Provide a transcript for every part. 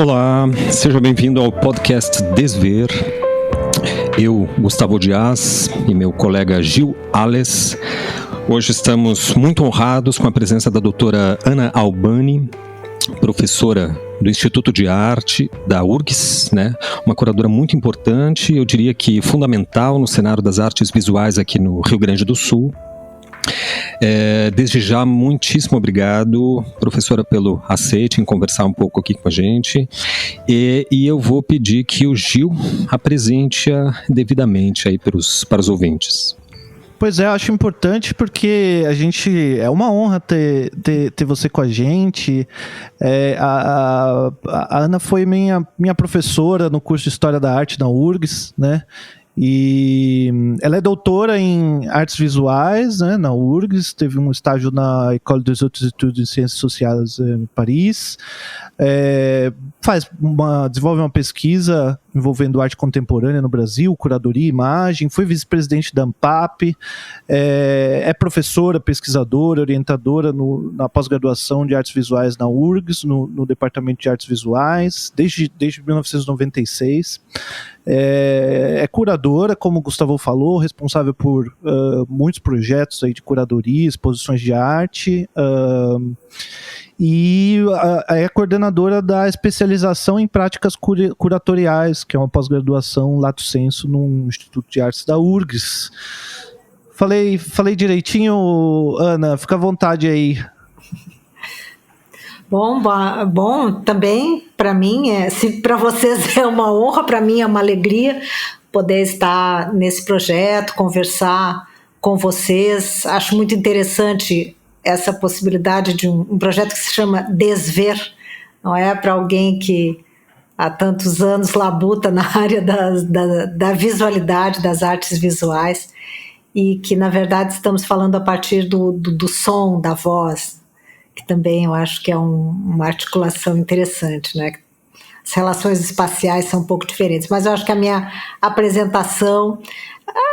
Olá, seja bem-vindo ao podcast Desver. Eu, Gustavo Dias, e meu colega Gil Ales. Hoje estamos muito honrados com a presença da doutora Ana Albani, professora do Instituto de Arte da URGS, né? Uma curadora muito importante, eu diria que fundamental no cenário das artes visuais aqui no Rio Grande do Sul. Desde já, muitíssimo obrigado, professora, pelo aceite em conversar um pouco aqui com a gente. E eu vou pedir que o Gil apresente-a devidamente aí para os ouvintes. Pois é, eu acho importante porque é uma honra ter você com a gente. A Ana foi minha professora no curso de História da Arte na URGS, né? E ela é doutora em artes visuais, né, na URGS, teve um estágio na École des Hautes Études de Ciências Sociais em Paris, desenvolve uma pesquisa envolvendo arte contemporânea no Brasil, curadoria e imagem, foi vice-presidente da ANPAP, é professora, pesquisadora, orientadora na pós-graduação de artes visuais na URGS, no Departamento de Artes Visuais, desde 1996. É curadora, como o Gustavo falou, responsável por muitos projetos aí de curadoria, exposições de arte, e é coordenadora da especialização em práticas curatoriais, que é uma pós-graduação lato sensu no Instituto de Artes da URGS. Falei direitinho, Ana? Fica à vontade aí. Bom, também para mim, se para vocês é uma honra, para mim é uma alegria poder estar nesse projeto, conversar com vocês. Acho muito interessante essa possibilidade de um projeto que se chama Desver, não é? Para alguém que há tantos anos labuta na área da visualidade, das artes visuais, e que, na verdade, estamos falando a partir do som, da voz, que também eu acho que é uma articulação interessante, né? As relações espaciais são um pouco diferentes, mas eu acho que a minha apresentação,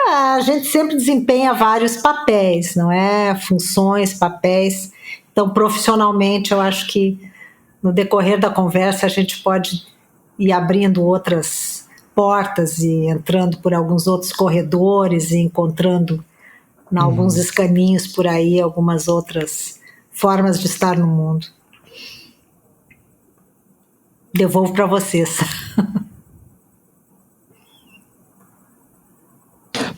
a gente sempre desempenha vários papéis, não é? Funções, papéis. Então, profissionalmente, eu acho que no decorrer da conversa a gente pode ir abrindo outras portas e entrando por alguns outros corredores e encontrando em alguns caminhos por aí algumas outras formas de estar no mundo. Devolvo para vocês.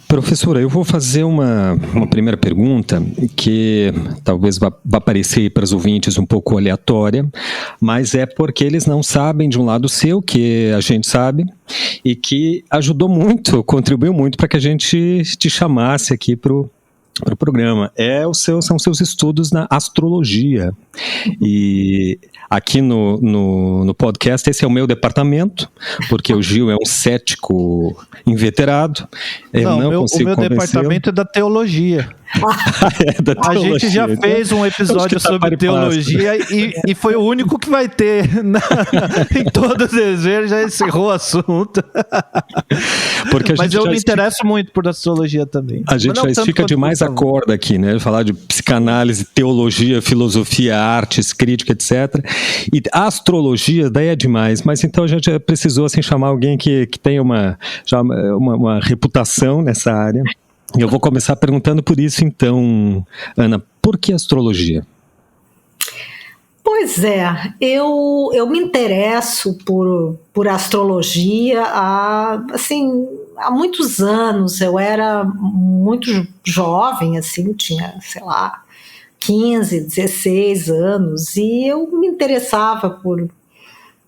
Professora, eu vou fazer uma primeira pergunta que talvez vá parecer para os ouvintes um pouco aleatória, mas é porque eles não sabem de um lado seu, que a gente sabe, e que ajudou muito, contribuiu muito para que a gente te chamasse aqui para o programa. São seus estudos na astrologia. E aqui no podcast, esse é o meu departamento, porque o Gil é um cético inveterado. O meu departamento é da teologia. Da teologia. A gente já fez um episódio sobre teologia e foi o único que vai ter em todo o Desver, já encerrou o assunto. Mas eu me interesso muito por astrologia também. A gente já estica demais a corda aqui, né? Falar de psicanálise, teologia, filosofia, artes, crítica, etc. E a astrologia daí é demais, mas então a gente precisou assim, chamar alguém que tenha uma reputação nessa área. Eu vou começar perguntando por isso, então, Ana, por que astrologia? Pois é, eu me interesso por astrologia há muitos anos. Eu era muito jovem, assim, tinha, 15, 16 anos, e eu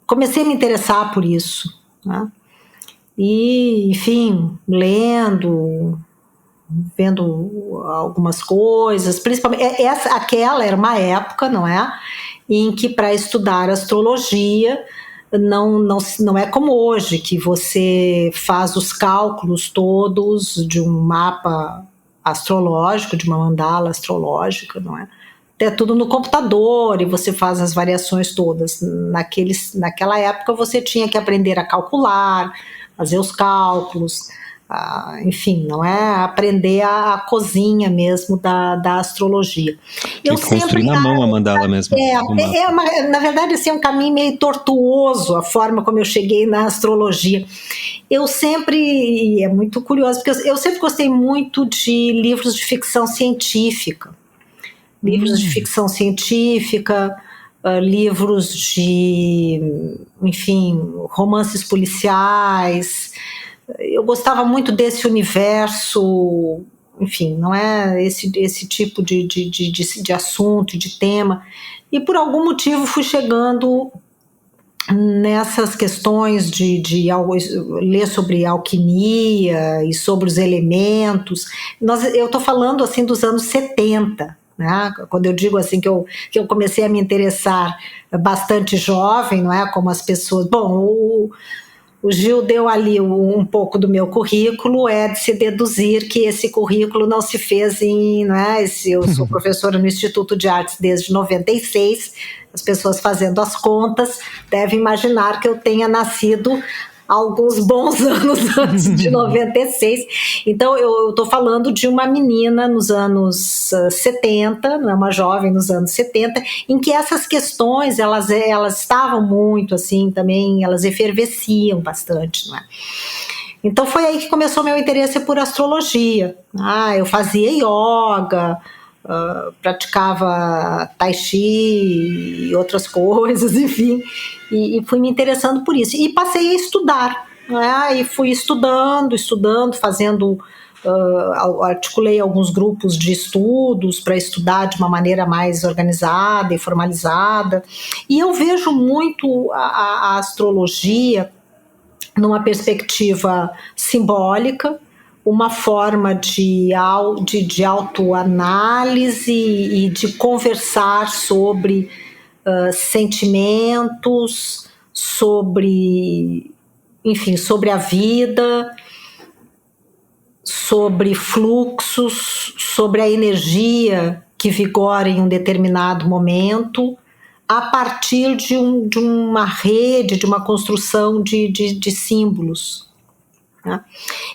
comecei a me interessar por isso, né? E, enfim, vendo algumas coisas, principalmente aquela era uma época, não é, em que para estudar astrologia não é como hoje, que você faz os cálculos todos de um mapa astrológico, de uma mandala astrológica, não é? É tudo no computador e você faz as variações todas. Naquela época você tinha que aprender a calcular, fazer os cálculos, enfim, não é aprender a cozinha mesmo da astrologia. Eu sempre construir na mão a mandala mesmo. Na verdade, assim, é um caminho meio tortuoso a forma como eu cheguei na astrologia. Eu sempre, é muito curioso, porque eu sempre gostei muito de livros de ficção científica. Livros de ficção científica, livros de, enfim, romances policiais. Eu gostava muito desse universo, enfim, não é esse tipo de assunto, de tema. E por algum motivo fui chegando nessas questões de ler sobre alquimia e sobre os elementos. Eu estou falando assim dos anos 70, né? Quando eu digo assim que eu comecei a me interessar bastante jovem, não é? Como as pessoas... Bom, o Gil deu ali um pouco do meu currículo, é de se deduzir que esse currículo não se fez não é? Eu sou professora no Instituto de Artes desde 96, as pessoas fazendo as contas devem imaginar que eu tenha nascido alguns bons anos antes de 96. Então, eu estou falando de uma menina nos anos 70, uma jovem nos anos 70, em que essas questões, elas estavam muito, assim, também, elas efervesciam bastante, não é? Então, foi aí que começou meu interesse por astrologia. Eu fazia yoga, praticava tai chi e outras coisas, enfim, e fui me interessando por isso. E passei a estudar, né? E fui estudando, fazendo, articulei alguns grupos de estudos para estudar de uma maneira mais organizada e formalizada. E eu vejo muito a astrologia numa perspectiva simbólica, uma forma de autoanálise e de conversar sobre sentimentos, sobre a vida, sobre fluxos, sobre a energia que vigora em um determinado momento, a partir de uma rede, de uma construção de símbolos.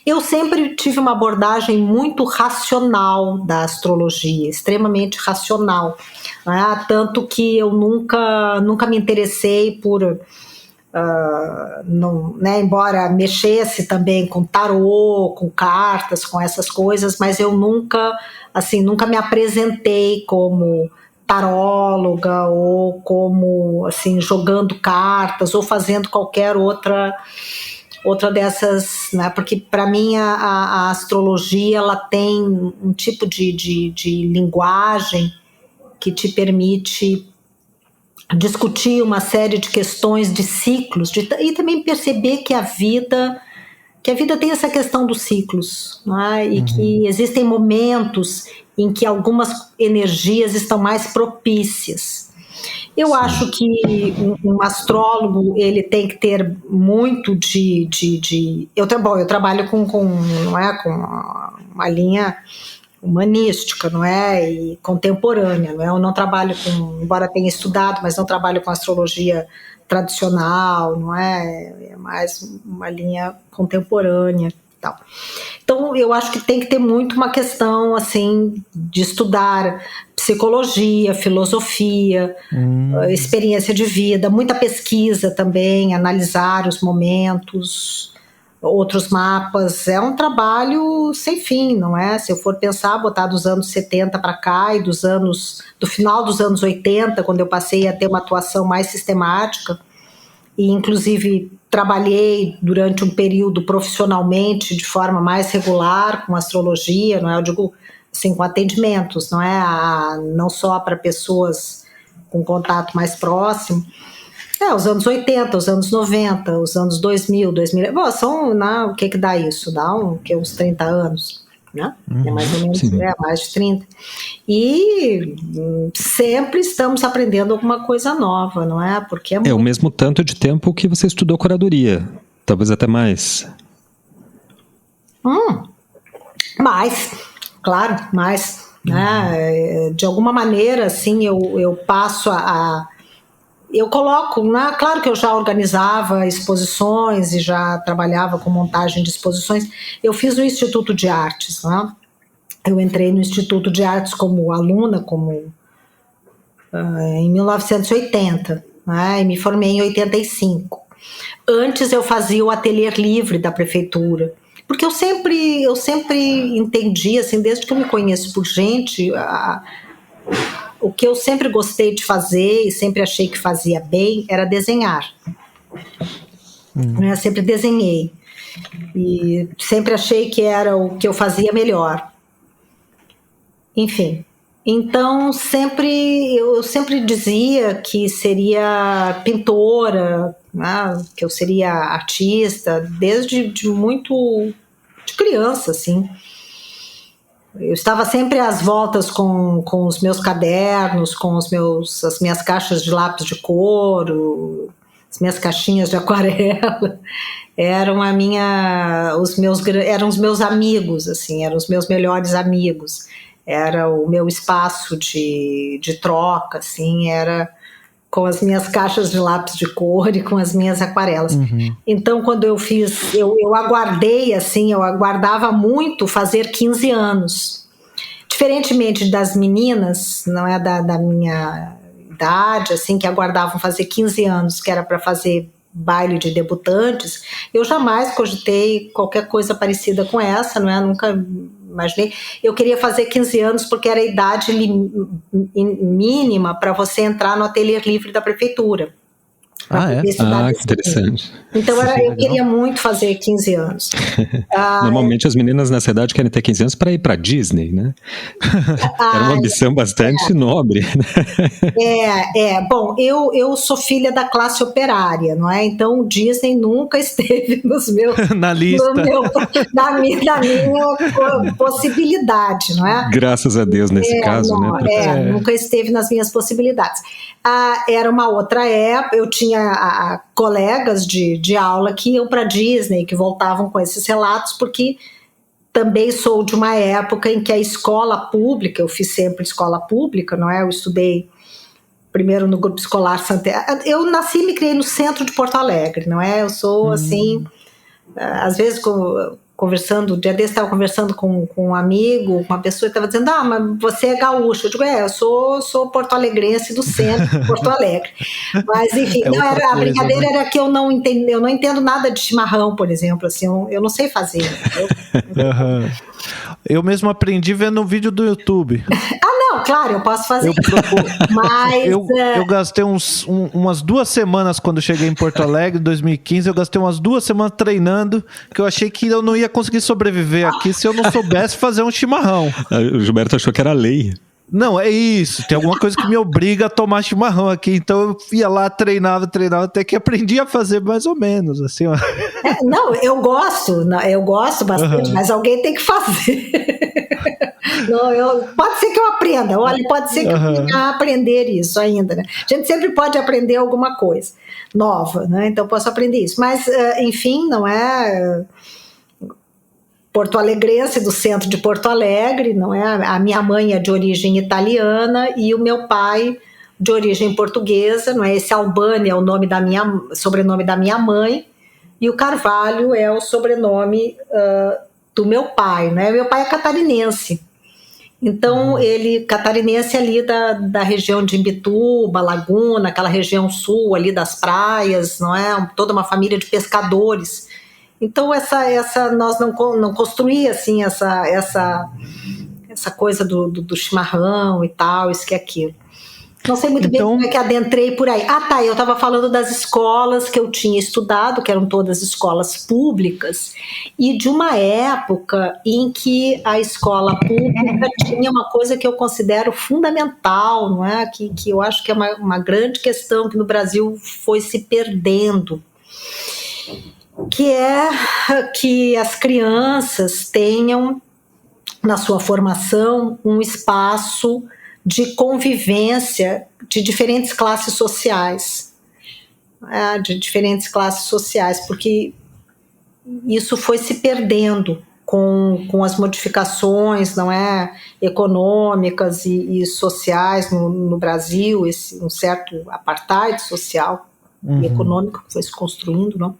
Eu sempre tive uma abordagem muito racional da astrologia, extremamente racional, né? Tanto que eu nunca me interessei por, embora mexesse também com tarô, com cartas, com essas coisas, mas eu nunca me apresentei como taróloga ou como assim, jogando cartas ou fazendo qualquer outra dessas, né? Porque para mim a astrologia ela tem um tipo de linguagem que te permite discutir uma série de questões de ciclos e também perceber que a vida tem essa questão dos ciclos, né? E que existem momentos em que algumas energias estão mais propícias. Eu acho que um astrólogo ele tem que ter muito eu trabalho com uma linha humanística, não é? E contemporânea, não é? Eu não trabalho embora tenha estudado, mas não trabalho com astrologia tradicional, não é? É mais uma linha contemporânea. Então, eu acho que tem que ter muito uma questão assim, de estudar psicologia, filosofia, experiência de vida, muita pesquisa também, analisar os momentos, outros mapas. É um trabalho sem fim, não é? Se eu for pensar, botar dos anos 70 para cá e do final dos anos 80, quando eu passei a ter uma atuação mais sistemática, e inclusive trabalhei durante um período profissionalmente de forma mais regular com astrologia, não é? Eu digo assim, com atendimentos, não é? Não só para pessoas com contato mais próximo. Os anos 80, os anos 90, os anos 2000, bom, o que dá isso? Dá uns 30 anos, né? É mais ou menos, mais de 30. E sempre estamos aprendendo alguma coisa nova, não é? Porque é o mesmo tanto de tempo que você estudou curadoria, talvez até mais. Mais, claro, mais. Né? De alguma maneira, assim, eu passo eu coloco, claro que eu já organizava exposições e já trabalhava com montagem de exposições. Eu fiz o Instituto de Artes, né? Eu entrei no Instituto de Artes como aluna, em 1980, né? E me formei em 85. Antes eu fazia o ateliê livre da prefeitura, porque eu sempre entendi, assim, desde que eu me conheço por gente, o que eu sempre gostei de fazer e sempre achei que fazia bem era desenhar. Eu sempre desenhei e sempre achei que era o que eu fazia melhor. Enfim, então eu sempre dizia que seria pintora, né, que eu seria artista desde de criança, assim. Eu estava sempre às voltas com os meus cadernos, com as minhas caixas de lápis de couro, as minhas caixinhas de aquarela. Eram os meus amigos, assim, eram os meus melhores amigos. Era o meu espaço de troca, assim, era com as minhas caixas de lápis de cor e com as minhas aquarelas. Então, quando eu fiz, eu aguardei, assim, eu aguardava muito fazer 15 anos. Diferentemente das meninas, não é da minha idade, assim, que aguardavam fazer 15 anos, que era para fazer baile de debutantes, eu jamais cogitei qualquer coisa parecida com essa, não é? Nunca imaginei. Eu queria fazer 15 anos porque era a idade mínima para você entrar no ateliê livre da prefeitura. Que interessante. Então eu queria muito fazer 15 anos. Normalmente as meninas nessa idade querem ter 15 anos para ir para Disney, né? Era uma ambição bastante nobre. Bom, eu sou filha da classe operária, não é? Então o Disney nunca esteve nos meus na lista, na minha possibilidade, não é? Graças a Deus nesse caso, né? Nunca esteve nas minhas possibilidades. Era uma outra época, eu tinha colegas de aula que iam para Disney, que voltavam com esses relatos, porque também sou de uma época em que a escola pública, eu fiz sempre escola pública, não é? Eu estudei primeiro no grupo escolar Santé. Eu nasci e me criei no centro de Porto Alegre, não é? Eu sou assim, às vezes conversando, dia desse estava conversando com um amigo, uma pessoa estava dizendo, mas você é gaúcho. Eu digo, eu sou porto-alegrense do centro de Porto Alegre. Mas, enfim, a brincadeira era que eu não entendo nada de chimarrão, por exemplo, assim, eu não sei fazer. Eu mesmo aprendi vendo um vídeo do YouTube. Não, claro, eu posso fazer. Mas eu gastei umas 2 semanas quando cheguei em Porto Alegre, em 2015, eu gastei umas 2 semanas treinando, que eu achei que eu não ia conseguir sobreviver aqui se eu não soubesse fazer um chimarrão. O Gilberto achou que era lei. Não, é isso. Tem alguma coisa que me obriga a tomar chimarrão aqui. Então eu ia lá, treinava, até que aprendi a fazer mais ou menos. Assim, eu gosto bastante, mas alguém tem que fazer. Pode ser que eu aprenda. Olha, pode ser que eu venha a aprender isso ainda, né? A gente sempre pode aprender alguma coisa nova, né? Então posso aprender isso. Mas, enfim, não é... porto-alegrense do centro de Porto Alegre, não é? A minha mãe é de origem italiana e o meu pai de origem portuguesa, não é? Esse Albani é o sobrenome da minha mãe e o Carvalho é o sobrenome do meu pai, né? Meu pai é catarinense. Então, ele catarinense ali da região de Imbituba, Laguna, aquela região sul ali das praias, não é? Toda uma família de pescadores. Então nós não construía assim essa coisa do chimarrão e tal, isso que é aquilo. Não sei muito bem como é que adentrei por aí. Eu estava falando das escolas que eu tinha estudado, que eram todas escolas públicas, e de uma época em que a escola pública tinha uma coisa que eu considero fundamental, não é? Que eu acho que é uma grande questão que no Brasil foi se perdendo, que é que as crianças tenham na sua formação um espaço de convivência de diferentes classes sociais, porque isso foi se perdendo, com as modificações, não é, econômicas e sociais no Brasil, um certo apartheid social e econômico que foi se construindo, não?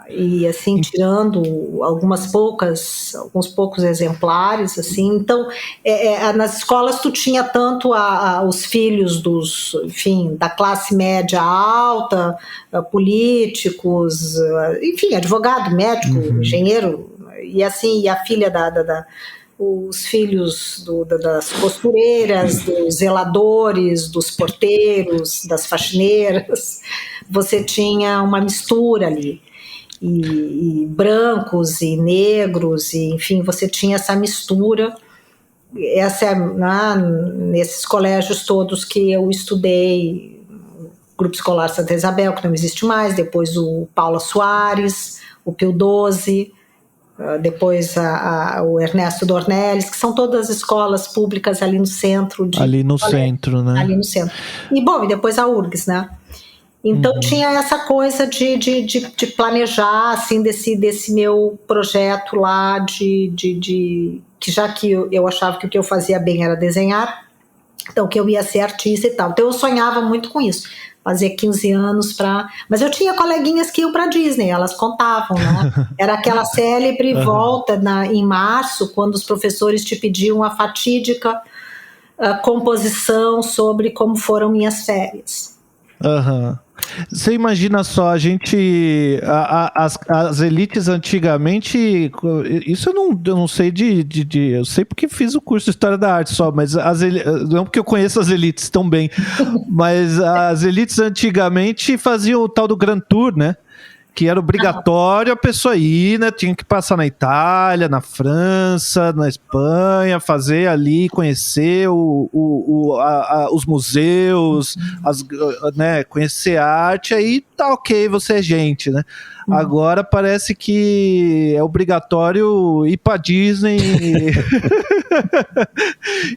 E assim, tirando alguns poucos exemplares, assim. Então, nas escolas tu tinha tanto os filhos enfim, da classe média alta, políticos, enfim, advogado, médico, engenheiro, e assim, e a filha os filhos das costureiras, dos zeladores, dos porteiros, das faxineiras. Você tinha uma mistura ali, e brancos e negros, e enfim, você tinha essa mistura. Nesses colégios todos que eu estudei, o Grupo Escolar Santa Isabel, que não existe mais, depois o Paula Soares, o Pio XII, depois o Ernesto Dornelles, que são todas escolas públicas ali no centro. Ali no centro, né? Ali no centro. E, bom, e depois a URGS, né? Então tinha essa coisa de planejar, assim, desse meu projeto lá, que já que eu achava que o que eu fazia bem era desenhar, então que eu ia ser artista e tal. Então eu sonhava muito com isso. Fazia 15 anos Mas eu tinha coleguinhas que iam para Disney, elas contavam, né? Era aquela célebre volta em março, quando os professores te pediam a fatídica composição sobre como foram minhas férias. Você imagina só, as elites antigamente, isso eu não sei eu sei porque fiz o curso de História da Arte só, mas não porque eu conheço as elites tão bem, mas as elites antigamente faziam o tal do Grand Tour, né? Que era obrigatório a pessoa ir, né? Tinha que passar na Itália, na França, na Espanha, fazer ali, conhecer os museus, né? Conhecer a arte, aí tá ok, você é gente, né? Agora parece que é obrigatório ir pra Disney.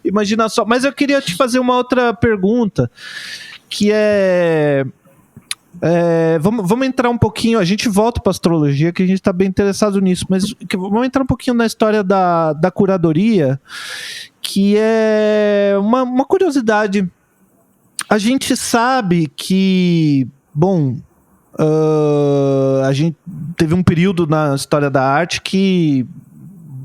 Imagina só. Mas eu queria te fazer uma outra pergunta, que é... vamos entrar um pouquinho, a gente volta para a astrologia, que a gente está bem interessado nisso, mas vamos entrar um pouquinho na história da curadoria, que é uma curiosidade. A gente sabe que, bom, a gente teve um período na história da arte que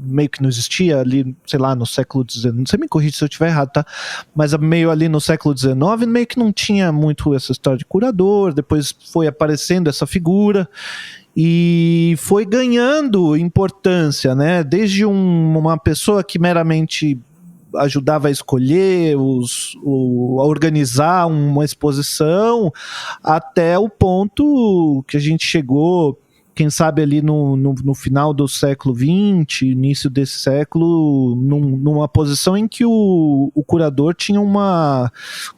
meio que não existia ali, sei lá, no século XIX, não sei, me corrija se eu estiver errado, tá? Mas meio ali no século XIX, meio que não tinha muito essa história de curador, depois foi aparecendo essa figura e foi ganhando importância, né? Desde uma pessoa que meramente ajudava a escolher, a organizar uma exposição, até o ponto que a gente chegou, quem sabe ali no final do século XX, início desse século, numa posição em que o curador tinha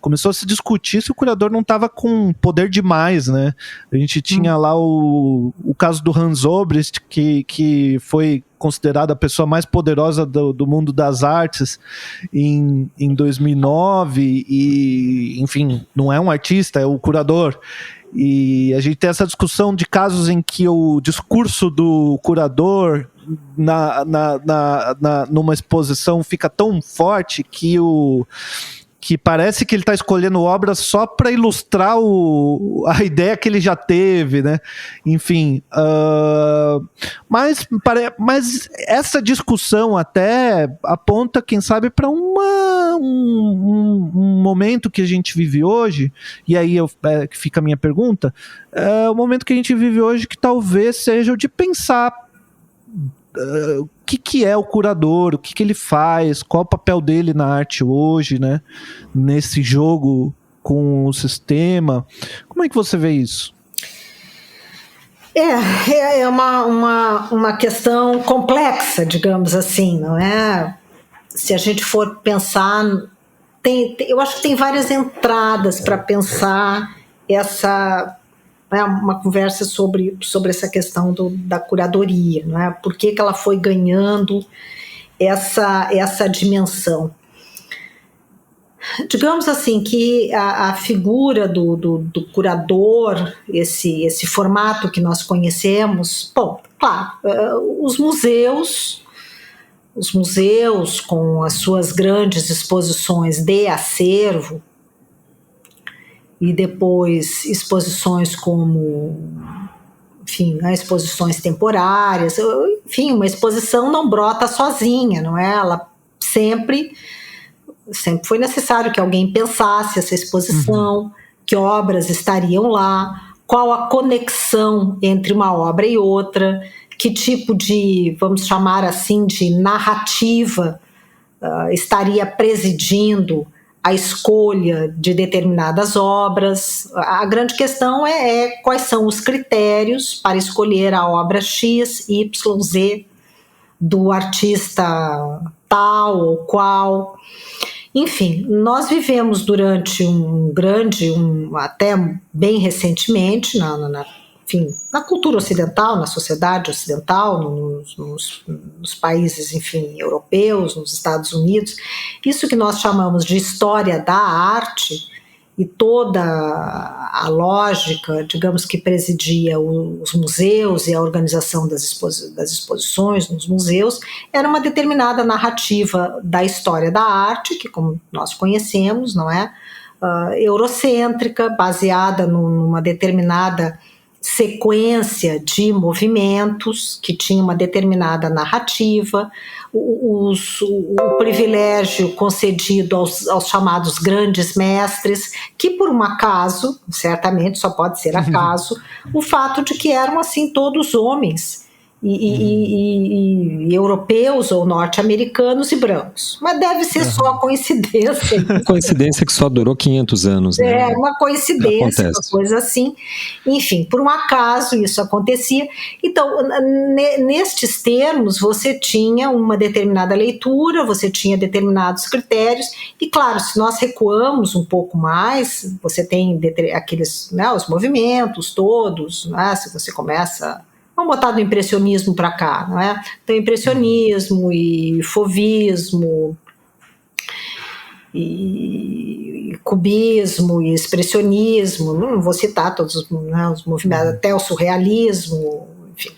começou a se discutir se o curador não estava com poder demais, né? A gente tinha lá o caso do Hans Obrist, que foi considerada a pessoa mais poderosa do mundo das artes em 2009, e, enfim, não é um artista, é o curador. E a gente tem essa discussão de casos em que o discurso do curador numa exposição fica tão forte que parece que ele está escolhendo obras só para ilustrar a ideia que ele já teve, né? Enfim, mas essa discussão até aponta, quem sabe, para um momento que a gente vive hoje, e aí fica a minha pergunta, o momento que a gente vive hoje que talvez seja o de pensar o que é o curador, o que ele faz, qual o papel dele na arte hoje, né? Nesse jogo com o sistema. Como é que você vê isso? É uma questão complexa, digamos assim, não é? Se a gente for pensar, eu acho que tem várias entradas para pensar uma conversa sobre essa questão da curadoria, não é? Por que ela foi ganhando essa dimensão? Digamos assim que a figura do curador, esse formato que nós conhecemos, bom, claro, os museus com as suas grandes exposições de acervo e depois exposições como, enfim, exposições temporárias, enfim, uma exposição não brota sozinha, não é? Ela sempre foi necessário que alguém pensasse essa exposição, que obras estariam lá, qual a conexão entre uma obra e outra, que tipo de, vamos chamar assim, de narrativa estaria presidindo a escolha de determinadas obras. A grande questão é quais são os critérios para escolher a obra X, Y, Z do artista tal ou qual. Enfim, nós vivemos durante até bem recentemente, na cultura ocidental, na sociedade ocidental, nos países, enfim, europeus, nos Estados Unidos, isso que nós chamamos de história da arte e toda a lógica, digamos, que presidia os museus e a organização das exposições nos museus, era uma determinada narrativa da história da arte, que, como nós conhecemos, não é? Eurocêntrica, baseada numa determinada sequência de movimentos que tinha uma determinada narrativa, o privilégio concedido aos chamados grandes mestres, que por um acaso, certamente só pode ser acaso, o fato de que eram assim todos homens e europeus ou norte-americanos e brancos. Mas deve ser só coincidência. Coincidência que só durou 500 anos. Né? Uma coincidência, uma coisa assim. Enfim, por um acaso isso acontecia. Então, nestes termos, você tinha uma determinada leitura, você tinha determinados critérios, e claro, se nós recuamos um pouco mais, você tem aqueles, né, os movimentos todos, né, se você começa... Vamos botar do impressionismo para cá, não é? Então, impressionismo e fauvismo, e cubismo e expressionismo, não vou citar todos os movimentos, até o surrealismo, enfim.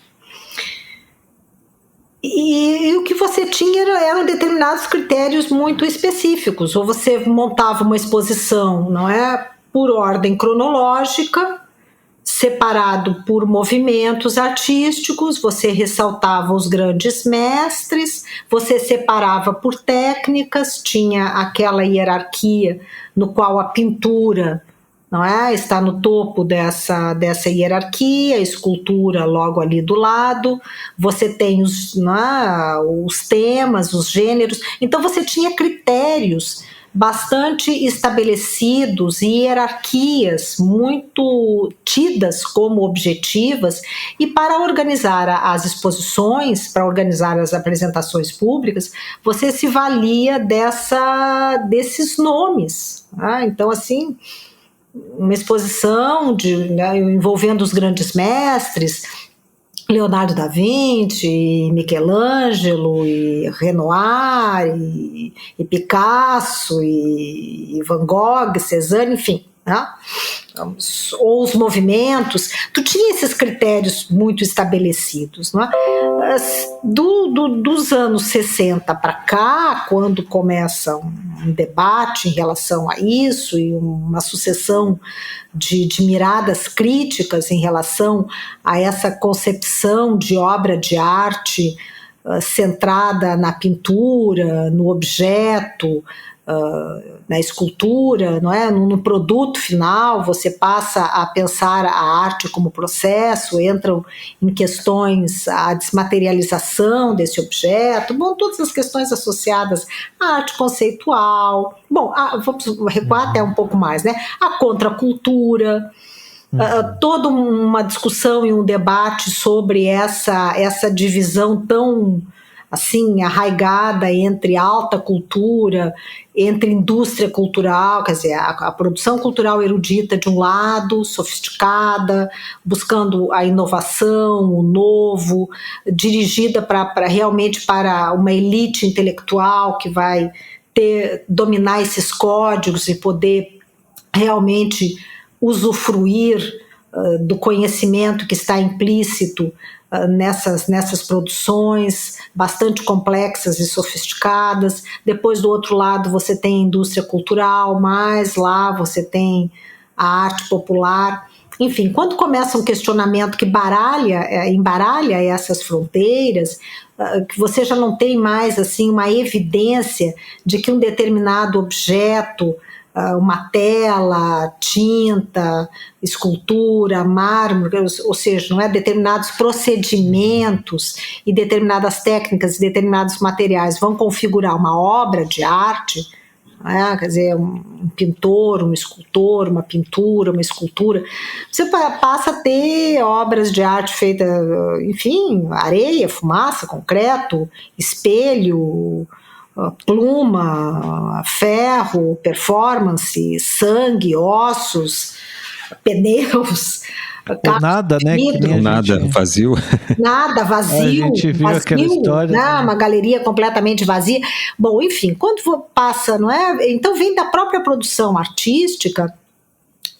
E o que você tinha eram determinados critérios muito específicos, ou você montava uma exposição, não é? Por ordem cronológica, separado por movimentos artísticos, você ressaltava os grandes mestres, você separava por técnicas, tinha aquela hierarquia no qual a pintura, não é, está no topo dessa hierarquia, a escultura logo ali do lado, você tem os temas, os gêneros, então você tinha critérios bastante estabelecidos e hierarquias muito tidas como objetivas, e para organizar as exposições, para organizar as apresentações públicas, você se valia desses nomes. Então, assim, uma exposição envolvendo os grandes mestres, Leonardo da Vinci, Michelangelo, e Renoir, e Picasso, e Van Gogh, Cézanne, enfim, né? Ou os movimentos, tu tinha esses critérios muito estabelecidos, não é? Dos anos 60 para cá, quando começa um debate em relação a isso e uma sucessão de miradas críticas em relação a essa concepção de obra de arte centrada na pintura, no objeto, na escultura, não é? No produto final, você passa a pensar a arte como processo, entram em questões a desmaterialização desse objeto, bom, todas as questões associadas à arte conceitual, bom, vamos recuar até um pouco mais, né? A contracultura, toda uma discussão e um debate sobre essa divisão tão assim, arraigada entre alta cultura, entre indústria cultural, quer dizer, a produção cultural erudita de um lado, sofisticada, buscando a inovação, o novo, dirigida realmente para uma elite intelectual que vai dominar esses códigos e poder realmente usufruir do conhecimento que está implícito nessas produções bastante complexas e sofisticadas. Depois, do outro lado, você tem a indústria cultural, mas lá você tem a arte popular. Enfim, quando começa um questionamento que embaralha essas fronteiras, que você já não tem mais assim, uma evidência de que um determinado objeto, uma tela, tinta, escultura, mármore, ou seja, não é, determinados procedimentos e determinadas técnicas e determinados materiais vão configurar uma obra de arte, quer dizer, um pintor, um escultor, uma pintura, uma escultura, você passa a ter obras de arte feitas, enfim, areia, fumaça, concreto, espelho, pluma, ferro, performance, sangue, ossos, pneus. Ou nada, né? Nada, vazio. Nada, vazio. A gente viu aquela história. Né? Uma galeria completamente vazia. Bom, enfim, quando passa, não é? Então vem da própria produção artística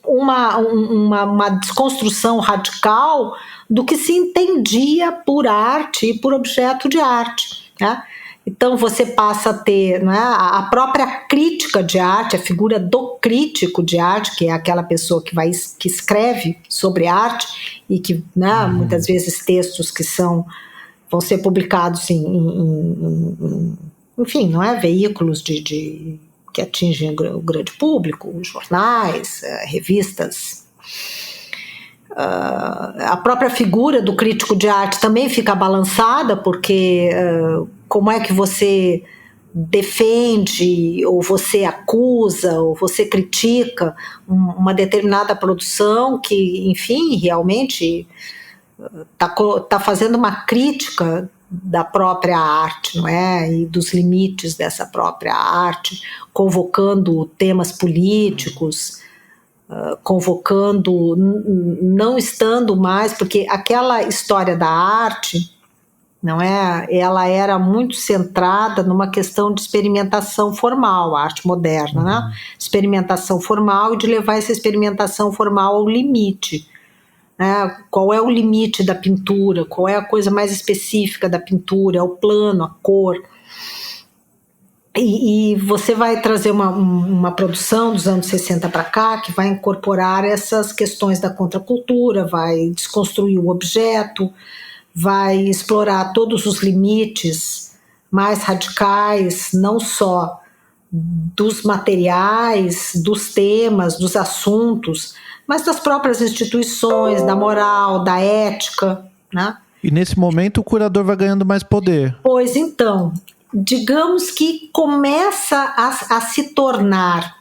uma desconstrução radical do que se entendia por arte e por objeto de arte, né? Então você passa a ter, não é, a própria crítica de arte, a figura do crítico de arte, que é aquela pessoa que escreve sobre arte e que, né, muitas vezes textos que vão ser publicados enfim, não é, veículos que atingem o grande público, jornais, revistas. A própria figura do crítico de arte também fica balançada, porque como é que você defende, ou você acusa, ou você critica uma determinada produção que, enfim, realmente está fazendo uma crítica da própria arte, não é? E dos limites dessa própria arte, convocando temas políticos, convocando, não estando mais, porque aquela história da arte, não é? Ela era muito centrada numa questão de experimentação formal, a arte moderna, né? Experimentação formal, e de levar essa experimentação formal ao limite. Né? Qual é o limite da pintura? Qual é a coisa mais específica da pintura? É o plano, a cor. E você vai trazer uma produção dos anos 60 para cá que vai incorporar essas questões da contracultura, vai desconstruir o objeto, vai explorar todos os limites mais radicais, não só dos materiais, dos temas, dos assuntos, mas das próprias instituições, da moral, da ética, né? E nesse momento o curador vai ganhando mais poder. Pois então, digamos que começa a se tornar,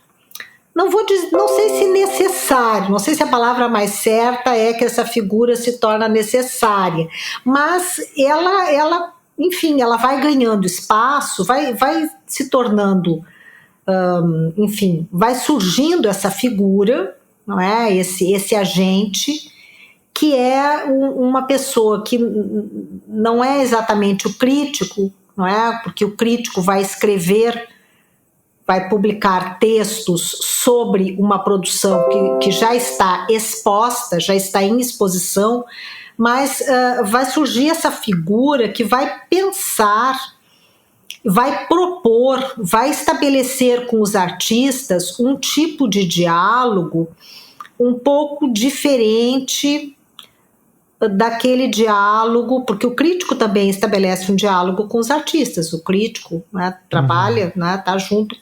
não sei se necessário, não sei se a palavra mais certa é que essa figura se torna necessária, mas ela enfim, ela vai ganhando espaço, vai se tornando, enfim, vai surgindo essa figura, não é? Esse agente, que é uma pessoa que não é exatamente o crítico, não é? Porque o crítico vai escrever, vai publicar textos sobre uma produção que já está exposta, já está em exposição, mas vai surgir essa figura que vai pensar, vai propor, vai estabelecer com os artistas um tipo de diálogo um pouco diferente daquele diálogo, porque o crítico também estabelece um diálogo com os artistas. O crítico, né, trabalha, né, tá junto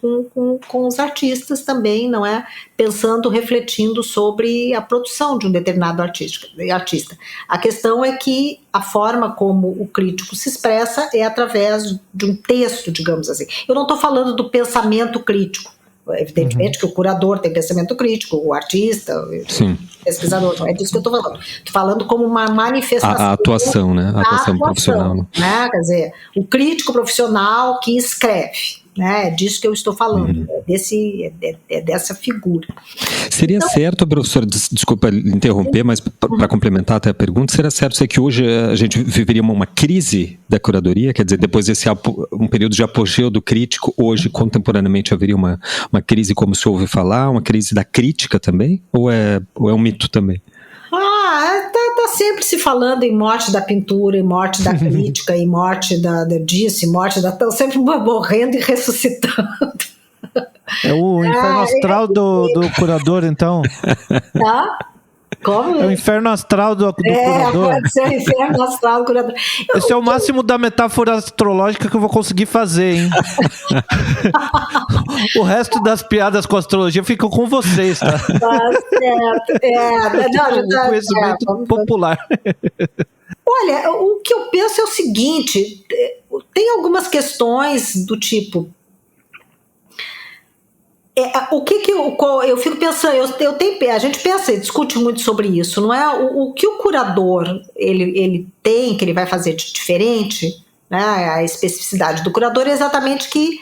com os artistas também, não é? Pensando, refletindo sobre a produção de um determinado artista. A questão é que a forma como o crítico se expressa é através de um texto, digamos assim. Eu não estou falando do pensamento crítico. Evidentemente que o curador tem pensamento crítico, o artista, o pesquisador, não é disso que eu estou falando. Estou falando como uma manifestação. A atuação, né? A atuação profissional. Né? Quer dizer, o crítico profissional que escreve, né? É disso que eu estou falando, é dessa figura. Seria certo, professor, desculpa interromper, mas para complementar até a pergunta, seria certo ser que hoje a gente viveria uma crise da curadoria? Quer dizer, depois desse um período de apogeu do crítico, hoje, contemporaneamente, haveria uma crise, como se ouve falar, uma crise da crítica também? Ou é um mito também? Tá sempre se falando em morte da pintura, em morte da crítica, em morte disso, em morte da... Estão sempre morrendo e ressuscitando. É o inferno astral do curador, então? Tá? Como? É o inferno astral do curador. Pode ser o inferno astral do curador. Esse é o máximo da metáfora astrológica que eu vou conseguir fazer, hein? O resto das piadas com astrologia ficam com vocês, tá? Tá certo. Conhecimento popular. Olha, o que eu penso é o seguinte, tem algumas questões do tipo... eu fico pensando, a gente pensa e discute muito sobre isso, não é? O que o curador ele tem, que ele vai fazer de diferente, né? A especificidade do curador é exatamente que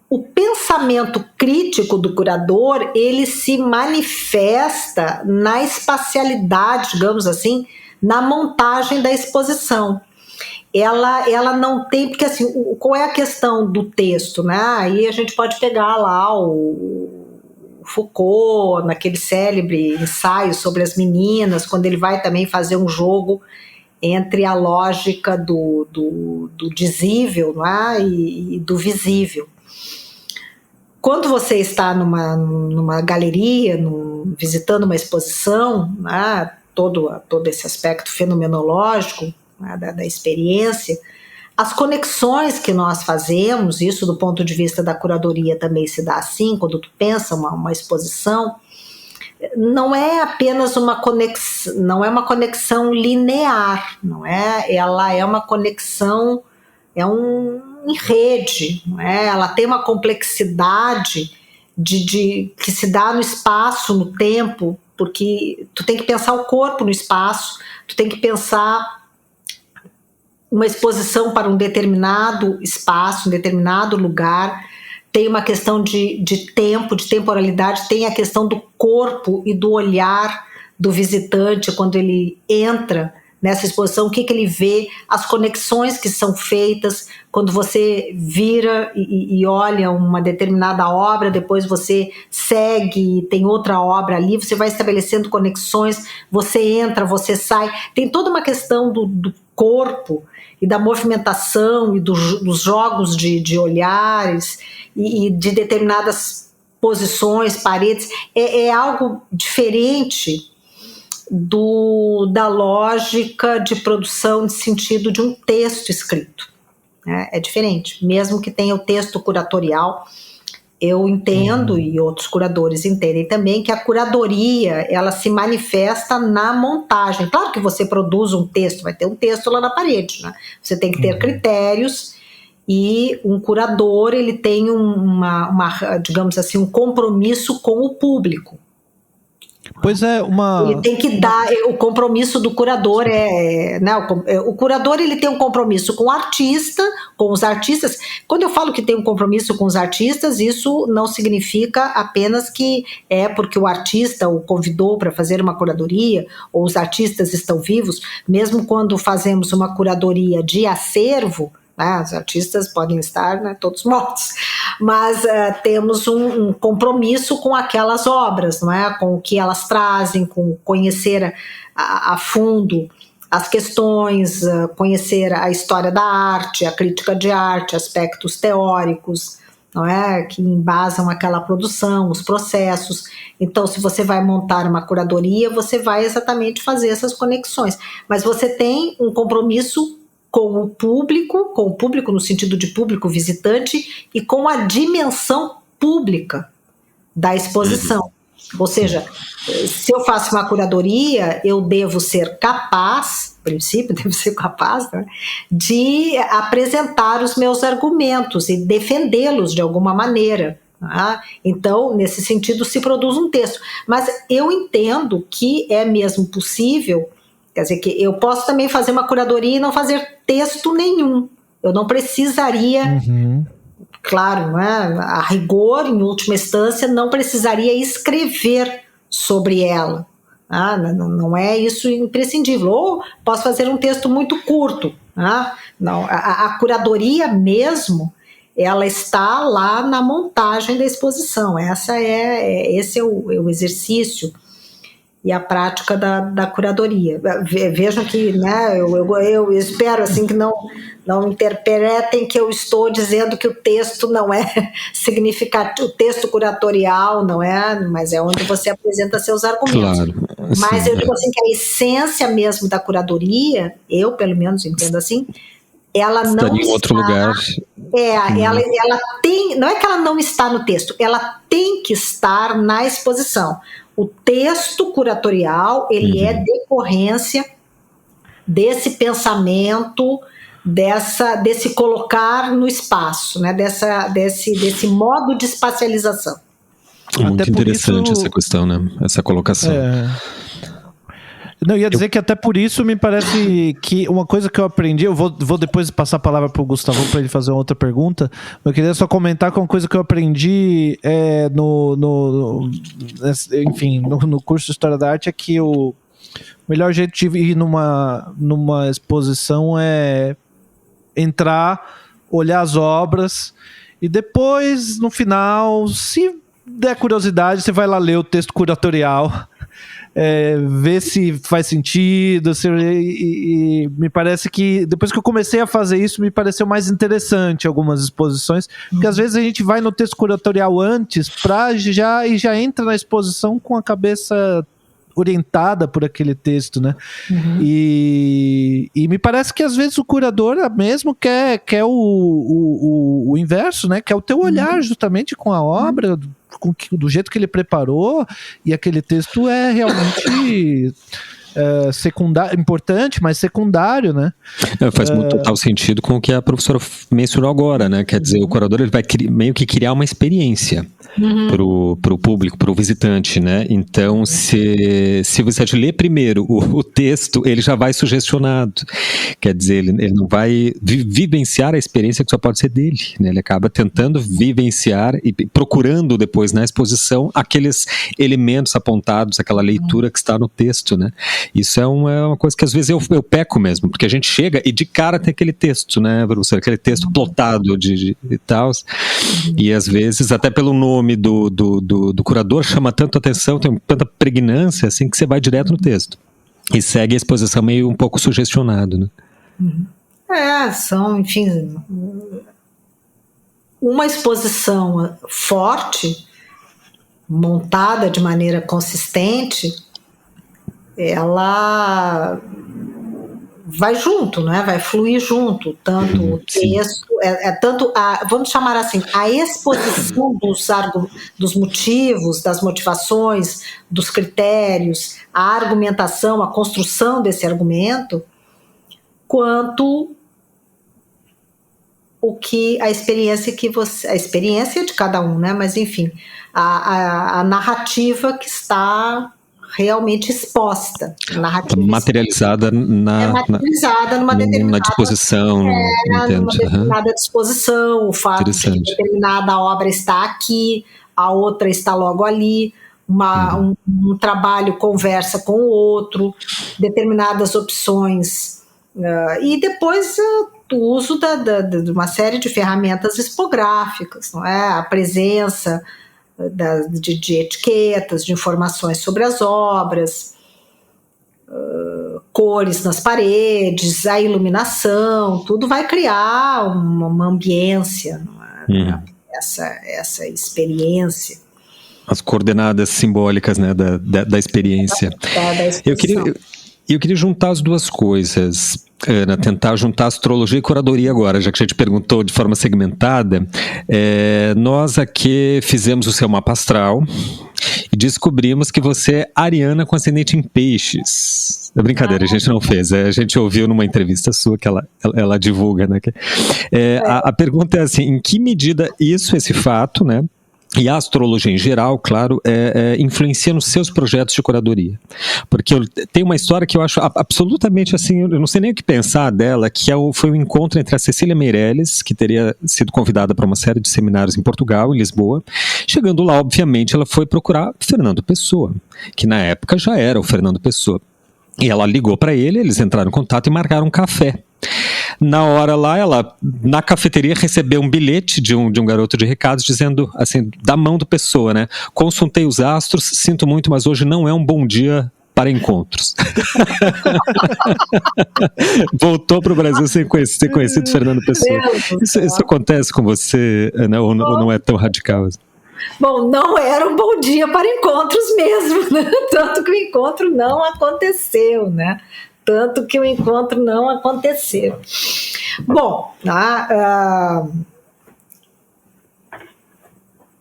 o pensamento crítico do curador, ele se manifesta na espacialidade, digamos assim, na montagem da exposição. Ela não tem, porque assim, qual é a questão do texto, né? Aí a gente pode pegar lá o Foucault, naquele célebre ensaio sobre as meninas, quando ele vai também fazer um jogo entre a lógica do dizível, não é? e do visível. Quando você está numa galeria, visitando uma exposição, né? todo esse aspecto fenomenológico, da experiência, as conexões que nós fazemos, isso do ponto de vista da curadoria também se dá assim, quando tu pensa uma exposição, não é apenas uma conexão linear, não é? Ela é uma conexão, em rede, não é? Ela tem uma complexidade que se dá no espaço, no tempo, porque tu tem que pensar o corpo no espaço, tu tem que pensar uma exposição para um determinado espaço, um determinado lugar, tem uma questão de tempo, de temporalidade, tem a questão do corpo e do olhar do visitante quando ele entra nessa exposição, o que ele vê, as conexões que são feitas quando você vira e olha uma determinada obra, depois você segue e tem outra obra ali, você vai estabelecendo conexões, você entra, você sai, tem toda uma questão do corpo e da movimentação e dos jogos de olhares e de determinadas posições, paredes, é algo diferente da lógica de produção de sentido de um texto escrito, né? É diferente, mesmo que tenha o texto curatorial. Eu entendo, e outros curadores entendem também, que a curadoria, ela se manifesta na montagem. Claro que você produz um texto, vai ter um texto lá na parede, né? Você tem que ter critérios, e um curador, ele tem digamos assim, um compromisso com o público. Pois é, ele tem que dar, o compromisso do curador o curador, ele tem um compromisso com o artista, com os artistas. Quando eu falo que tem um compromisso com os artistas, isso não significa apenas que é porque o artista o convidou para fazer uma curadoria, ou os artistas estão vivos. Mesmo quando fazemos uma curadoria de acervo, né, os artistas podem estar, né, todos mortos, mas temos um compromisso com aquelas obras, não é? Com o que elas trazem, com conhecer a fundo as questões, conhecer a história da arte, a crítica de arte, aspectos teóricos, não é? Que embasam aquela produção, os processos. Então, se você vai montar uma curadoria, você vai exatamente fazer essas conexões, mas você tem um compromisso com o público no sentido de público visitante e com a dimensão pública da exposição. Ou seja, se eu faço uma curadoria, eu devo ser capaz, a princípio, devo ser capaz, né, de apresentar os meus argumentos e defendê-los de alguma maneira. Tá? Então, nesse sentido, se produz um texto. Mas eu entendo que é mesmo possível. Quer dizer, que eu posso também fazer uma curadoria e não fazer texto nenhum. Eu não precisaria... claro, não é? A rigor, em última instância, não precisaria escrever sobre ela. Não é isso imprescindível. Ou posso fazer um texto muito curto. Não, a curadoria mesmo, ela está lá na montagem da exposição. Esse é o exercício e a prática da curadoria. Vejam que, né, eu espero assim, que não interpretem que eu estou dizendo que o texto não é significativo, o texto curatorial não é, mas é onde você apresenta seus argumentos. Claro, mas eu digo assim que a essência mesmo da curadoria, eu pelo menos entendo assim, ela não está em outro lugar. Ela tem, não é que ela não está no texto, ela tem que estar na exposição. O texto curatorial, ele é decorrência desse pensamento, desse colocar no espaço, né? desse modo de espacialização. Muito até interessante essa questão, né? Essa colocação. Não, ia dizer que até por isso me parece que uma coisa que eu aprendi, eu vou depois passar a palavra para o Gustavo para ele fazer uma outra pergunta, mas eu queria só comentar com uma coisa que eu aprendi no curso de História da Arte, é que o melhor jeito de ir numa exposição é entrar, olhar as obras e depois, no final, se der curiosidade, você vai lá ler o texto curatorial, ver se faz sentido, e me parece que depois que eu comecei a fazer isso, me pareceu mais interessante algumas exposições, porque às vezes a gente vai no texto curatorial antes e já entra na exposição com a cabeça orientada por aquele texto, né? E me parece que às vezes o curador mesmo quer o inverso, né? Quer o teu olhar justamente com a obra, do jeito que ele preparou, e aquele texto é realmente secundário, importante, mas secundário, né? Faz muito total sentido com o que a professora mencionou agora, né? Quer dizer, o curador ele vai meio que criar uma experiência pro público, pro visitante, né? Então, se você ler primeiro o texto, ele já vai sugestionado. Quer dizer, ele não vai vivenciar a experiência que só pode ser dele, né? Ele acaba tentando vivenciar e procurando depois na exposição aqueles elementos apontados, aquela leitura que está no texto, né? Isso é uma coisa que às vezes eu peco mesmo, porque a gente chega e de cara tem aquele texto, né, professor? Aquele texto plotado de tal, e às vezes até pelo nome do curador chama tanto atenção, tem tanta pregnância assim, que você vai direto no texto e segue a exposição meio um pouco sugestionado, né? Enfim, uma exposição forte, montada de maneira consistente, ela vai junto, né? Vai fluir junto, tanto o texto, vamos chamar assim, a exposição dos motivos, das motivações, dos critérios, a argumentação, a construção desse argumento, quanto a experiência de cada um, né? Mas enfim, a narrativa que está realmente exposta, materializada numa disposição, numa determinada disposição, o fato de que determinada obra está aqui, a outra está logo ali, um trabalho conversa com o outro, determinadas opções, e depois o uso de uma série de ferramentas expográficas, não é? A presença de etiquetas, de informações sobre as obras, cores nas paredes, a iluminação, tudo vai criar uma ambiência, essa experiência. As coordenadas simbólicas, né, da experiência. Eu queria juntar as duas coisas, Ana, tentar juntar astrologia e curadoria agora, já que a gente perguntou de forma segmentada. Nós aqui fizemos o seu mapa astral e descobrimos que você é ariana com ascendente em peixes. É brincadeira, a gente não fez, a gente ouviu numa entrevista sua que ela divulga, né? A pergunta é assim, em que medida esse fato, né, E a astrologia em geral, claro, influencia nos seus projetos de curadoria. Porque tem uma história que eu acho absolutamente assim, eu não sei nem o que pensar dela, que foi um encontro entre a Cecília Meirelles, que teria sido convidada para uma série de seminários em Portugal, em Lisboa. Chegando lá, obviamente, ela foi procurar Fernando Pessoa, que na época já era o Fernando Pessoa. E ela ligou para ele, eles entraram em contato e marcaram um café. Na hora lá, ela, na cafeteria, recebeu um bilhete de um garoto de recados dizendo, assim, da mão do Pessoa, né? Consultei os astros, sinto muito, mas hoje não é um bom dia para encontros. Voltou para o Brasil sem ter conhecido Fernando Pessoa. Isso acontece com você, Ana, ou não é tão radical? Bom, não era um bom dia para encontros mesmo, né? Tanto que o encontro não aconteceu, né? Bom,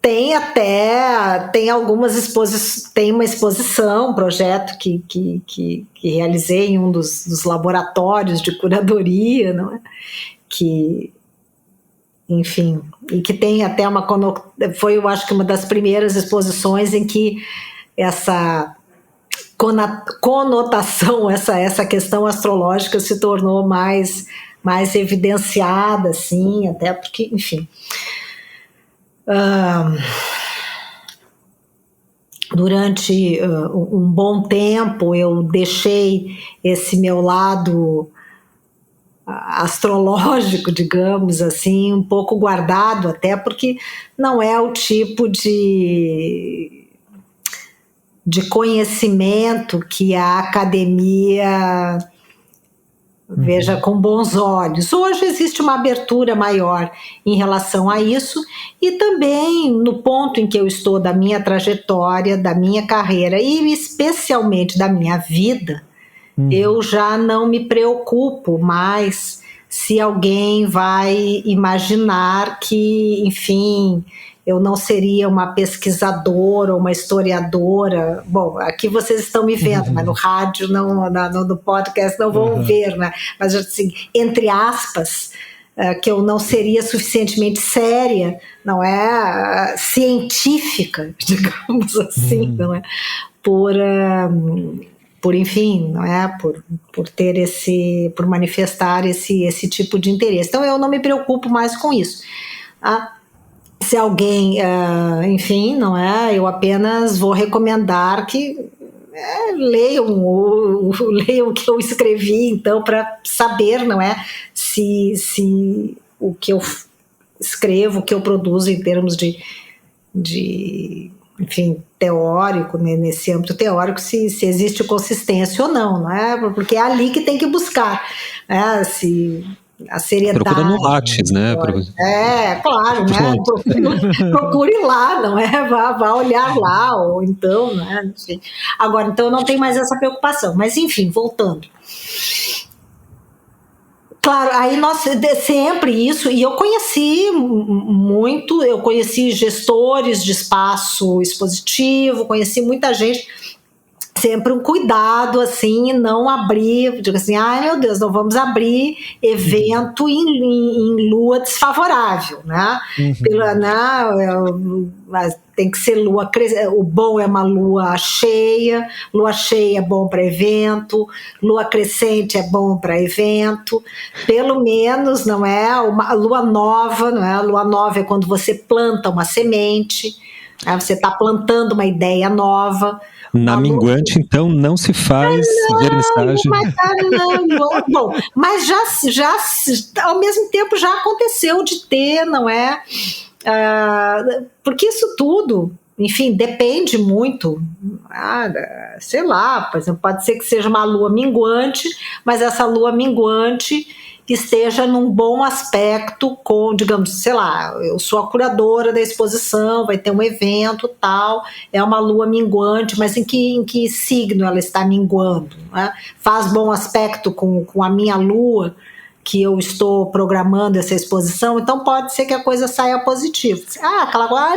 tem algumas exposições, tem uma exposição, um projeto que realizei em um dos laboratórios de curadoria, não é? Que, enfim, e que tem até foi, eu acho que uma das primeiras exposições em que essa conotação, essa questão astrológica se tornou mais evidenciada, assim, até porque, enfim, durante um bom tempo eu deixei esse meu lado astrológico, digamos assim, um pouco guardado, até porque não é o tipo de conhecimento que a academia veja com bons olhos. Hoje existe uma abertura maior em relação a isso, e também no ponto em que eu estou da minha trajetória, da minha carreira e especialmente da minha vida, eu já não me preocupo mais se alguém vai imaginar que, enfim, eu não seria uma pesquisadora ou uma historiadora. Bom, aqui vocês estão me vendo, mas no rádio, no podcast não vão ver, né? Mas assim, entre aspas, que eu não seria suficientemente séria, não é? Científica, digamos assim, não é? Por enfim, não é? Por ter por manifestar esse tipo de interesse. Então eu não me preocupo mais com isso. Se alguém, enfim, não é? Eu apenas vou recomendar que leiam o que eu escrevi, então, para saber, não é? Se o que eu escrevo, o que eu produzo em termos de enfim, teórico, né, nesse âmbito teórico, se existe consistência ou não é? Porque é ali que tem que buscar, né? Se a seriedade. Procura no Lattes, né? Claro, né? Procure lá, não é? Vá olhar lá, ou então, né? Enfim. Agora, então eu não tenho mais essa preocupação, mas enfim, voltando. Claro, aí nós sempre isso, e eu conheci gestores de espaço expositivo, conheci muita gente, sempre um cuidado, assim, não abrir, digo assim, ai meu Deus, não vamos abrir evento em lua desfavorável, né? Tem que ser lua crescente, o bom é uma lua cheia é bom para evento, lua crescente é bom para evento, pelo menos, não é? Uma lua nova, não é? A lua nova é quando você planta uma semente, né? Você está plantando uma ideia nova. Na minguante, então, não se faz vernissagem. Não. Bom, mas já ao mesmo tempo já aconteceu de ter, não é? Porque isso tudo, enfim, depende muito, sei lá, por exemplo, pode ser que seja uma lua minguante, mas essa lua minguante esteja num bom aspecto com, digamos, sei lá, eu sou a curadora da exposição, vai ter um evento tal, é uma lua minguante, mas em que signo ela está minguando, né? Faz bom aspecto com a minha lua, que eu estou programando essa exposição, então pode ser que a coisa saia positiva.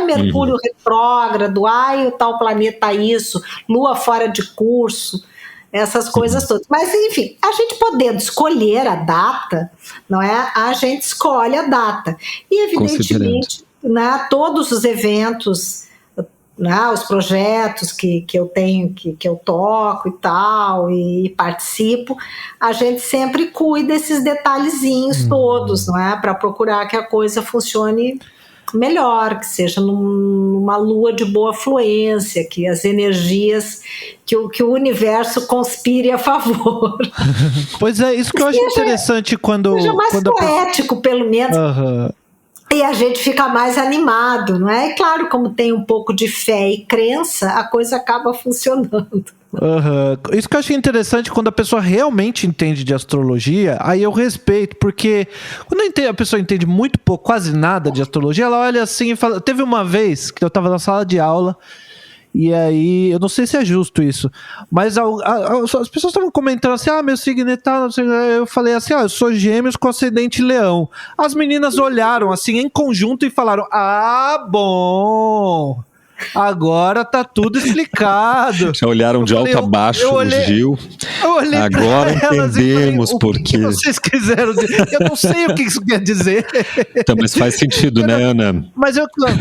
Mercúrio retrógrado, o tal planeta isso, lua fora de curso, essas coisas todas. Mas, enfim, a gente podendo escolher a data, não é? A gente escolhe a data. E, evidentemente, né, todos os eventos, né, os projetos que eu tenho, que eu toco e tal, e participo, a gente sempre cuida desses detalhezinhos todos, não é? Para procurar que a coisa funcione melhor, que seja numa lua de boa fluência, que as energias, que o universo conspire a favor. Pois é, isso que eu acho interessante quando... Seja mais poético, pelo menos. E a gente fica mais animado, não é? E claro, como tem um pouco de fé e crença, a coisa acaba funcionando. Isso que eu achei interessante, quando a pessoa realmente entende de astrologia, aí eu respeito, porque quando a pessoa entende muito pouco, quase nada de astrologia, ela olha assim e fala... Teve uma vez que eu estava na sala de aula, e aí, eu não sei se é justo isso, mas as pessoas estavam comentando assim, meu signo é tal, eu falei assim, eu sou Gêmeos com ascendente Leão. As meninas olharam assim em conjunto e falaram, bom, agora tá tudo explicado. Já olharam de alto a baixo no Gil. Agora entendemos por quê. O que vocês quiseram dizer? Eu não sei o que isso quer dizer. Então, mas faz sentido, né, Ana? Mas eu... pois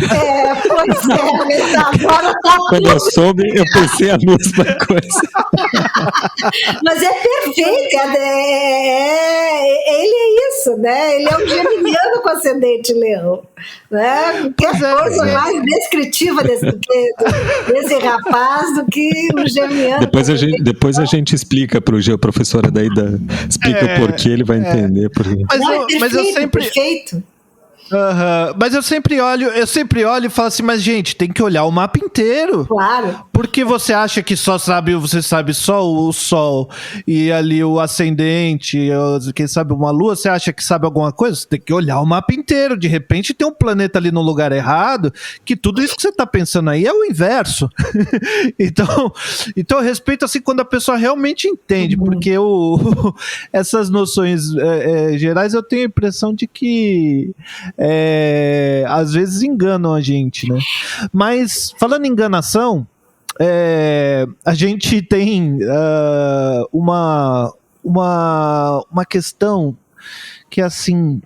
mas agora tá Quando eu soube, eu pensei a mesma coisa. Mas é perfeito, ele é isso, né? Ele é um geminiano com ascendente Leão, né? Qualquer coisa mais descritiva desse rapaz do que o geminiano. Depois a gente explica para o professor Adaida, explica o porquê, ele vai entender. Mas eu sempre... Perfeito. Mas eu sempre olho e falo assim, mas gente, tem que olhar o mapa inteiro. Claro. Porque você acha que você sabe só o Sol e ali o ascendente, quem sabe uma Lua, você acha que sabe alguma coisa? Você tem que olhar o mapa inteiro. De repente tem um planeta ali no lugar errado, que tudo isso que você tá pensando aí é o inverso. Então eu respeito assim quando a pessoa realmente entende, porque essas noções gerais eu tenho a impressão de que às vezes enganam a gente, né? Mas falando em enganação, a gente tem uma questão que assim,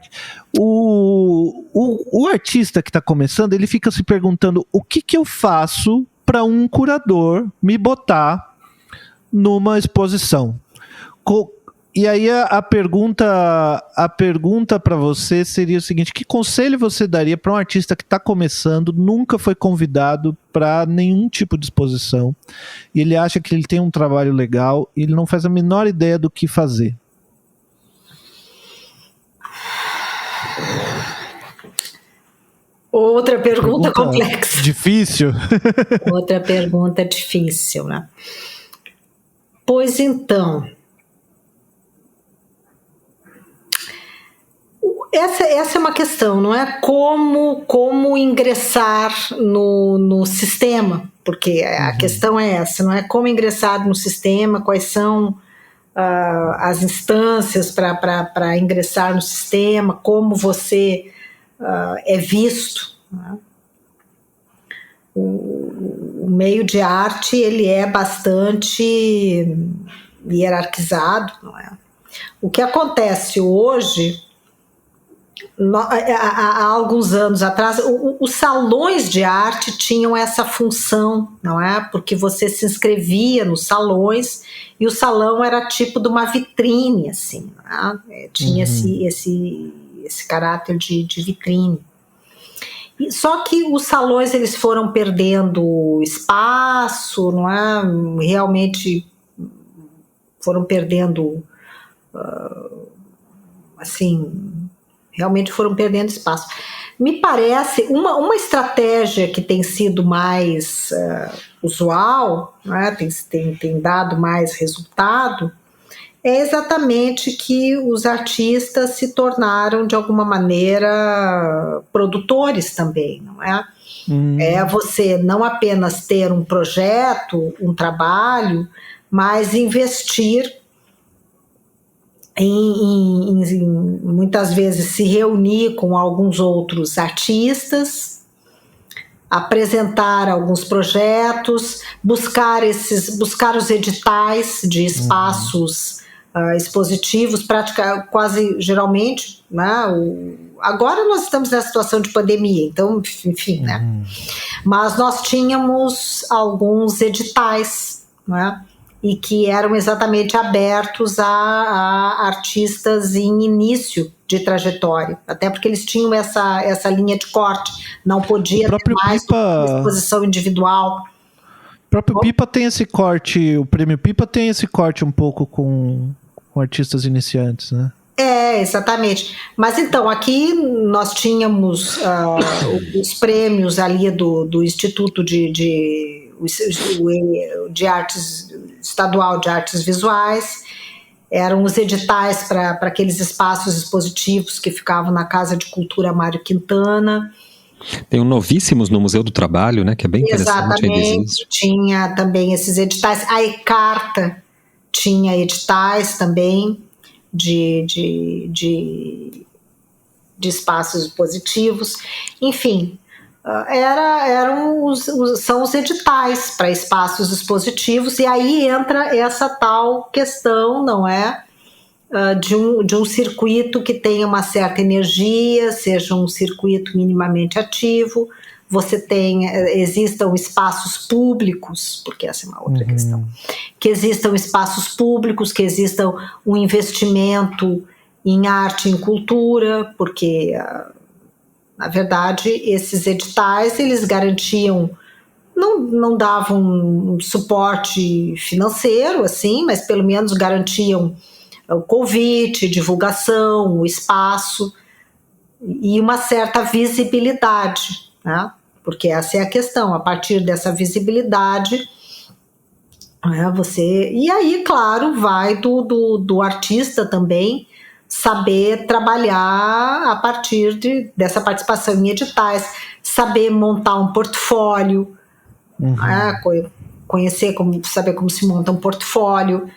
o artista que está começando, ele fica se perguntando o que eu faço para um curador me botar numa exposição. E aí a pergunta para você seria o seguinte: que conselho você daria para um artista que está começando, nunca foi convidado para nenhum tipo de exposição, e ele acha que ele tem um trabalho legal e ele não faz a menor ideia do que fazer? Outra pergunta complexa. Difícil. Outra pergunta difícil, né? Pois então... Essa é uma questão, não é? Como ingressar no sistema, porque a questão é essa, não é? Como ingressar no sistema, quais são as instâncias para ingressar no sistema, como você é visto, né? O meio de arte, ele é bastante hierarquizado, não é? O que acontece hoje... Há alguns anos atrás, os salões de arte tinham essa função, não é? Porque você se inscrevia nos salões e o salão era tipo de uma vitrine, assim, não é? Tinha esse caráter de vitrine. Só que os salões, eles foram perdendo espaço, não é? Realmente foram perdendo, realmente foram perdendo espaço. Me parece uma estratégia que tem sido mais usual, né, tem dado mais resultado, é exatamente que os artistas se tornaram, de alguma maneira, produtores também, não é? É você não apenas ter um projeto, um trabalho, mas investir muitas vezes se reunir com alguns outros artistas, apresentar alguns projetos, buscar os editais de espaços expositivos, quase geralmente, né, Agora nós estamos nessa situação de pandemia, então, enfim, né? Mas nós tínhamos alguns editais, né? E que eram exatamente abertos a artistas em início de trajetória, até porque eles tinham essa linha de corte, não podia ter mais uma exposição individual. O próprio Pipa tem esse corte, o Prêmio Pipa tem esse corte um pouco com artistas iniciantes, né? Exatamente. Mas então, aqui nós tínhamos os prêmios ali do Instituto de Artes Estadual de Artes Visuais, eram os editais para aqueles espaços expositivos que ficavam na Casa de Cultura Mário Quintana. Tem o Novíssimos no Museu do Trabalho, né, que é bem interessante. Exatamente, tinha também esses editais. A Ecarta tinha editais também de espaços expositivos. Enfim, são os editais para espaços expositivos, e aí entra essa tal questão, não é? De um circuito que tenha uma certa energia, seja um circuito minimamente ativo, existam espaços públicos, porque essa é uma outra questão, que existam espaços públicos, que existam um investimento em arte e em cultura, porque, na verdade, esses editais, eles garantiam, não davam um suporte financeiro, assim, mas pelo menos garantiam o convite, divulgação, o espaço e uma certa visibilidade, né? Porque essa é a questão, a partir dessa visibilidade, né, e aí, claro, vai do artista também saber trabalhar a partir dessa participação em editais, saber montar um portfólio, né, saber como se monta um portfólio,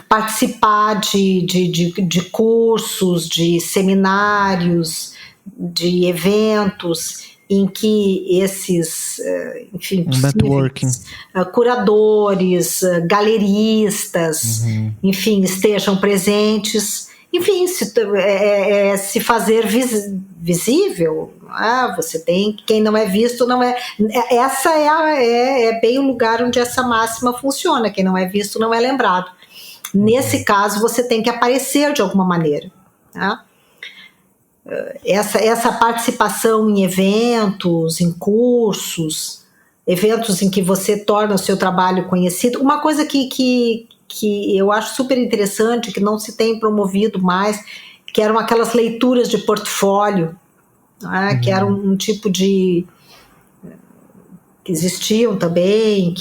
participar de cursos, de seminários, de eventos em que esses, enfim, curadores, galeristas, enfim, estejam presentes. Enfim, se fazer visível, você tem, quem não é visto não é. Essa é bem o lugar onde essa máxima funciona, quem não é visto não é lembrado. Nesse caso, você tem que aparecer de alguma maneira, né? Essa participação em eventos, em cursos, eventos em que você torna o seu trabalho conhecido. Uma coisa que eu acho super interessante, que não se tem promovido mais, que eram aquelas leituras de portfólio, né, que eram um tipo de... que existiam também,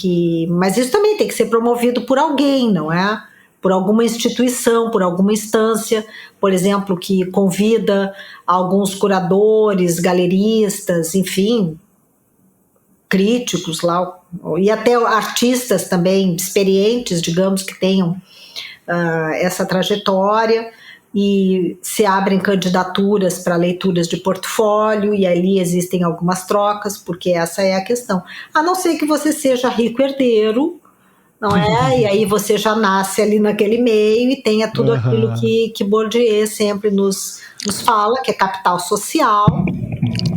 mas isso também tem que ser promovido por alguém, não é? Por alguma instituição, por alguma instância, por exemplo, que convida alguns curadores, galeristas, enfim, críticos lá, e até artistas também experientes, digamos, que tenham essa trajetória, e se abrem candidaturas para leituras de portfólio, e ali existem algumas trocas, porque essa é a questão. A não ser que você seja rico herdeiro, não é? E aí você já nasce ali naquele meio e tenha tudo aquilo que Bourdieu sempre nos fala, que é capital social.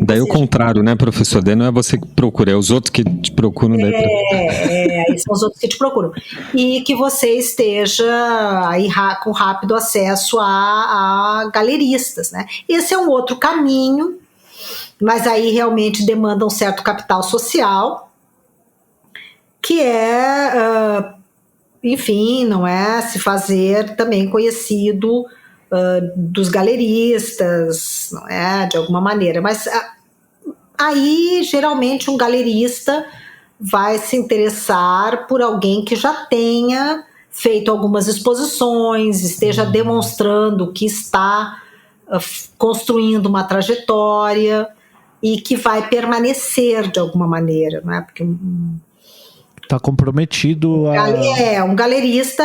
Daí o contrário, né, professor? Daí não é você que procura, é os outros que te procuram. Aí são os outros que te procuram. E que você esteja aí com rápido acesso a galeristas, né? Esse é um outro caminho, mas aí realmente demanda um certo capital social, que é, enfim, não é, se fazer também conhecido dos galeristas, não é, de alguma maneira. Mas aí, geralmente, um galerista vai se interessar por alguém que já tenha feito algumas exposições, esteja demonstrando que está construindo uma trajetória e que vai permanecer de alguma maneira, não é? Porque está comprometido um galerista,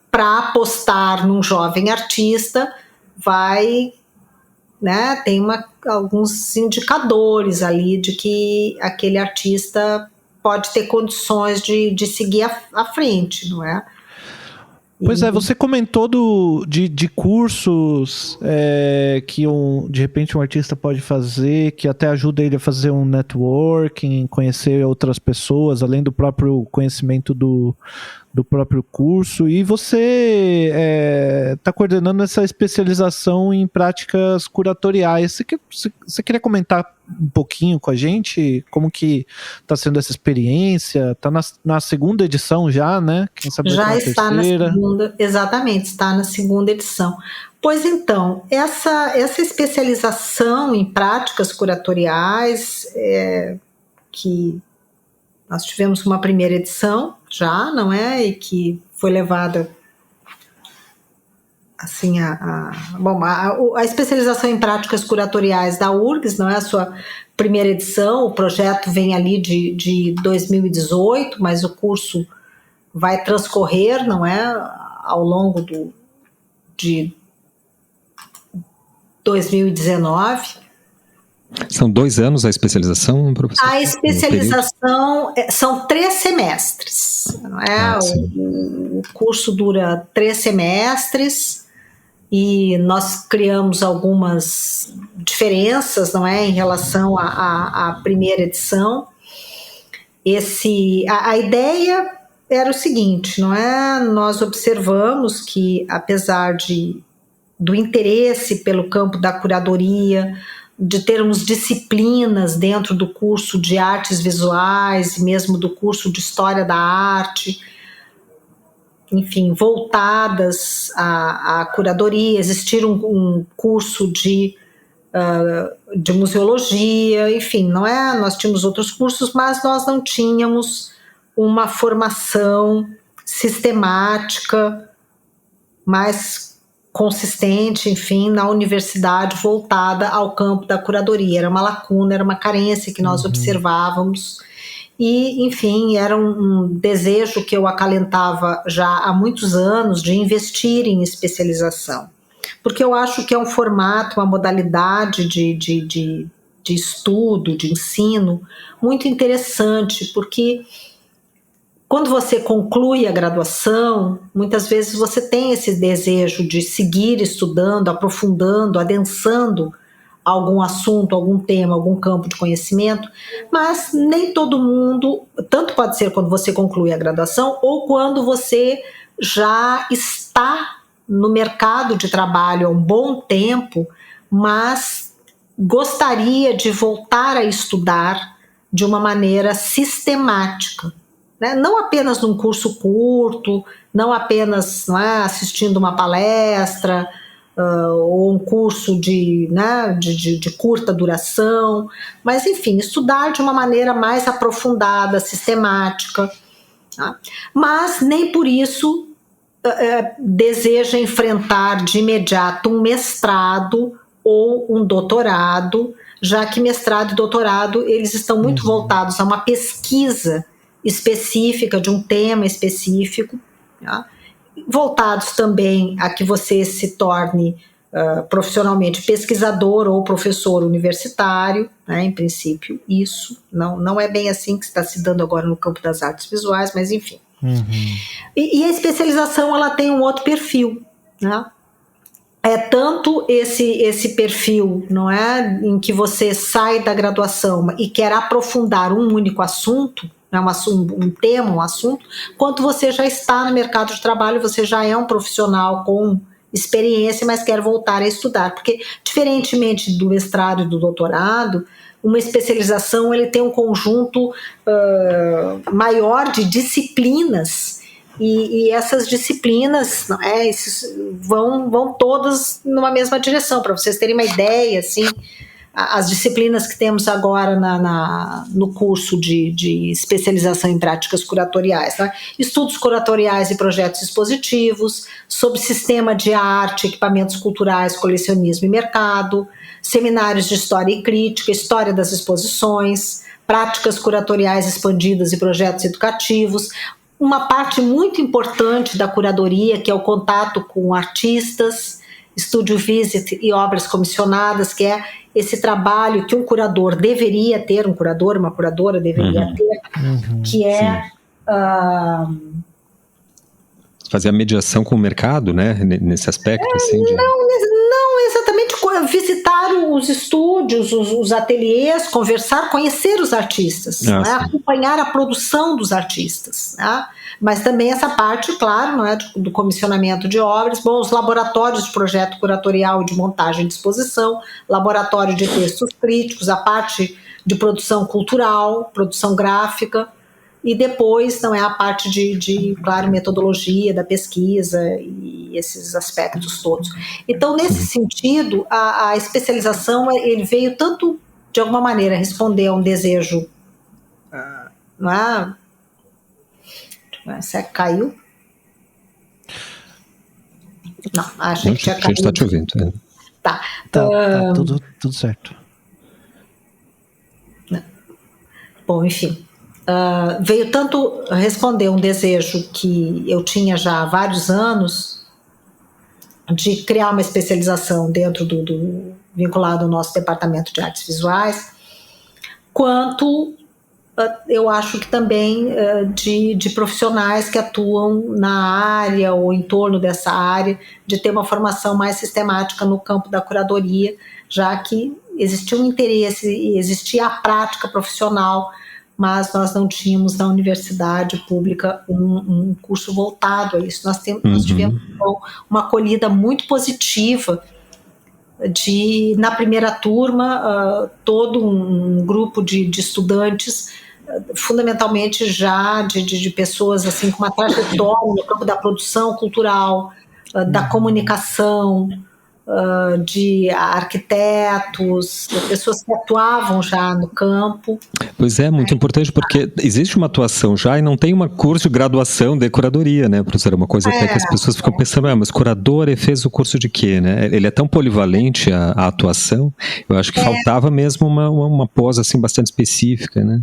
para apostar num jovem artista, vai, né, tem alguns indicadores ali de que aquele artista pode ter condições de seguir à frente, não é? Pois é, você comentou de cursos que de repente um artista pode fazer, que até ajuda ele a fazer um networking, conhecer outras pessoas, além do próprio conhecimento do próprio curso, e você está coordenando essa especialização em práticas curatoriais. Você queria comentar um pouquinho com a gente como que está sendo essa experiência? Está na segunda edição já, né? Quem sabe já está terceira. Na segunda, exatamente, está na segunda edição. Pois então, essa especialização em práticas curatoriais, que nós tivemos uma primeira edição já, não é? E que foi levada assim a especialização em práticas curatoriais da URGS, não é a sua primeira edição, o projeto vem ali de 2018, mas o curso vai transcorrer, não é? Ao longo de 2019. São 2 anos a especialização, professor? A especialização são 3 semestres. Não é? O curso dura 3 semestres e nós criamos algumas diferenças, não é, em relação à primeira edição. A ideia era o seguinte, não é? Nós observamos que, apesar do interesse pelo campo da curadoria, de termos disciplinas dentro do curso de artes visuais e mesmo do curso de história da arte, enfim, voltadas à curadoria, existir um curso de museologia, enfim, não é? Nós tínhamos outros cursos, mas nós não tínhamos uma formação sistemática mais consistente, enfim, na universidade voltada ao campo da curadoria. Era uma lacuna, era uma carência que nós observávamos e, enfim, era um desejo que eu acalentava já há muitos anos de investir em especialização, porque eu acho que é um formato, uma modalidade de estudo, de ensino muito interessante, porque quando você conclui a graduação, muitas vezes você tem esse desejo de seguir estudando, aprofundando, adensando algum assunto, algum tema, algum campo de conhecimento, mas nem todo mundo, tanto pode ser quando você conclui a graduação ou quando você já está no mercado de trabalho há um bom tempo, mas gostaria de voltar a estudar de uma maneira sistemática. Não apenas num curso curto, não apenas assistindo uma palestra ou um curso de curta duração, mas, enfim, estudar de uma maneira mais aprofundada, sistemática. Tá? Mas nem por isso deseja enfrentar de imediato um mestrado ou um doutorado, já que mestrado e doutorado eles estão muito voltados a uma pesquisa específica, de um tema específico, tá? Voltados também a que você se torne profissionalmente pesquisador ou professor universitário, né? Em princípio isso não é bem assim que está se dando agora no campo das artes visuais, mas enfim. E a especialização ela tem um outro perfil, né? É tanto esse perfil, não é, em que você sai da graduação e quer aprofundar um único assunto, um tema, um assunto, quanto você já está no mercado de trabalho, você já é um profissional com experiência, mas quer voltar a estudar, porque diferentemente do mestrado e do doutorado, uma especialização ele tem um conjunto maior de disciplinas, e essas disciplinas vão todas numa mesma direção, para vocês terem uma ideia, assim, as disciplinas que temos agora no curso de especialização em práticas curatoriais, tá? Estudos curatoriais e projetos expositivos, sobre sistema de arte, equipamentos culturais, colecionismo e mercado, seminários de história e crítica, história das exposições, práticas curatoriais expandidas e projetos educativos, uma parte muito importante da curadoria, que é o contato com artistas, studio visit e obras comissionadas, que é esse trabalho que um curador deveria ter, um curador, uma curadora deveria ter, que é fazer a mediação com o mercado, né, nesse aspecto? Assim, Não exatamente visitar os estúdios, os ateliês, conversar, conhecer os artistas, né? Acompanhar a produção dos artistas, né? Mas também essa parte, claro, não é, do comissionamento de obras, bom, os laboratórios de projeto curatorial e de montagem de exposição, laboratório de textos críticos, a parte de produção cultural, produção gráfica, e depois não é a parte de claro, metodologia da pesquisa e esses aspectos todos. Então, nesse sentido, a especialização, ele veio tanto, de alguma maneira, responder a um desejo, não é? Será que caiu? Não, acho que tinha caído. A gente está te ouvindo. Tá tudo certo. Bom, enfim. Veio tanto responder um desejo que eu tinha já há vários anos de criar uma especialização dentro vinculado ao nosso departamento de artes visuais, quanto eu acho que também de profissionais que atuam na área ou em torno dessa área, de ter uma formação mais sistemática no campo da curadoria, já que existia um interesse e existia a prática profissional, mas nós não tínhamos na universidade pública um curso voltado a isso. Nós tivemos uma acolhida muito positiva na primeira turma, todo um grupo de estudantes, fundamentalmente já de pessoas assim, com uma trajetória no campo da produção cultural, da comunicação, de arquitetos, pessoas que atuavam já no campo. Pois é, muito importante, porque existe uma atuação já e não tem um curso de graduação de curadoria, né, professora? Uma coisa até que as pessoas ficam pensando, mas curador fez o curso de quê, né? Ele é tão polivalente a atuação, eu acho que faltava mesmo uma pós assim, bastante específica, né?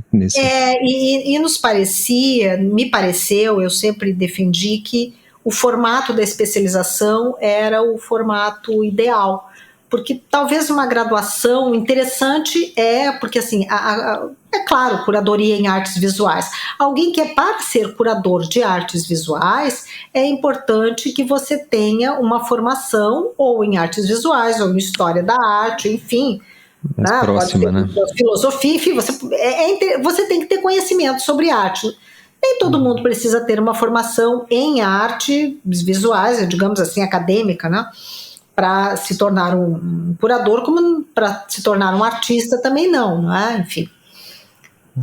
E me pareceu, eu sempre defendi que o formato da especialização era o formato ideal, porque talvez uma graduação interessante porque assim, é claro, curadoria em artes visuais. Alguém que para ser curador de artes visuais, é importante que você tenha uma formação ou em artes visuais, ou em história da arte, enfim, próxima, né? Filosofia, enfim, você tem que ter conhecimento sobre arte. Nem todo mundo precisa ter uma formação em artes visuais, digamos assim, acadêmica, né? Para se tornar um curador, como para se tornar um artista também não é? Enfim,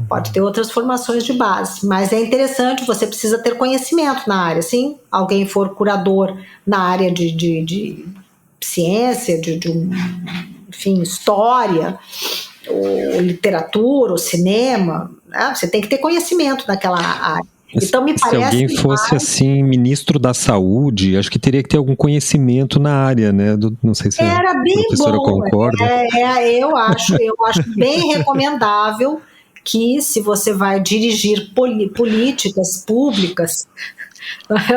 pode ter outras formações de base, mas é interessante, você precisa ter conhecimento na área. Se alguém for curador na área de ciência, enfim, história, ou literatura, ou cinema, né? Você tem que ter conhecimento naquela área. Então, me parece, se alguém fosse assim, ministro da saúde, acho que teria que ter algum conhecimento na área, né? Não sei se a professora concorda. Eu acho bem recomendável que, se você vai dirigir políticas públicas,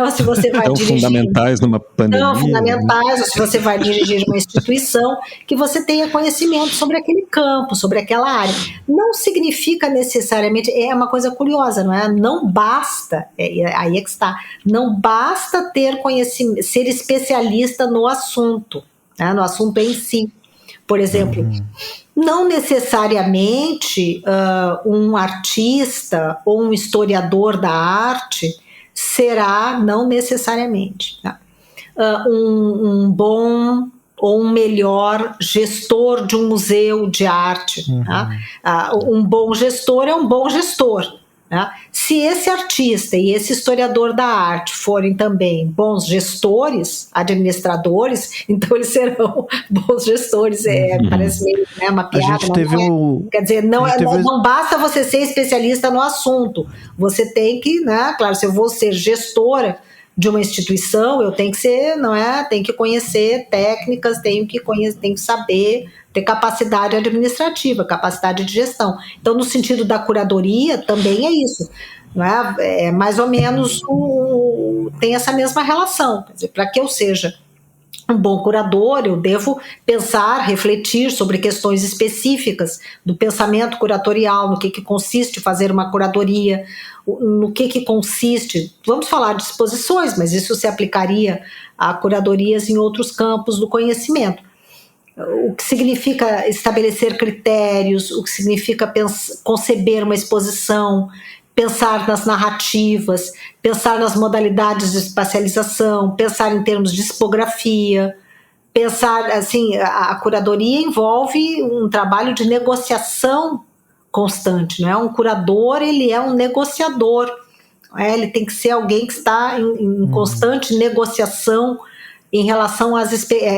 ou se você vai fundamentais numa pandemia. Não, fundamentais, ou se você vai dirigir uma instituição, que você tenha conhecimento sobre aquele campo, sobre aquela área. Não significa necessariamente, é uma coisa curiosa, não é? Não basta, aí é que está, não basta ter conhecimento, ser especialista no assunto, né? No assunto em si. Por exemplo, não necessariamente um artista ou um historiador da arte será, não necessariamente, tá? Um bom ou um melhor gestor de um museu de arte. Tá? Um bom gestor é um bom gestor. Tá? Se esse artista e esse historiador da arte forem também bons gestores, administradores, então eles serão bons gestores. Parece meio, né, uma piada. Quer dizer, não basta você ser especialista no assunto. Você tem que, né, claro, se eu vou ser gestora de uma instituição, eu tenho que ser, não é? Tenho que conhecer técnicas, tenho que saber, ter capacidade administrativa, capacidade de gestão. Então, no sentido da curadoria, também é isso. Não é? É mais ou menos tem essa mesma relação. Quer dizer, para que eu seja um bom curador, eu devo pensar, refletir sobre questões específicas do pensamento curatorial, no que consiste fazer uma curadoria, no que consiste, vamos falar de exposições, mas isso se aplicaria a curadorias em outros campos do conhecimento. O que significa estabelecer critérios, o que significa conceber uma exposição, pensar nas narrativas, pensar nas modalidades de espacialização, pensar em termos de expografia, pensar, assim, a curadoria envolve um trabalho de negociação constante, não é? Um curador, ele é um negociador, ele tem que ser alguém que está em constante negociação em relação às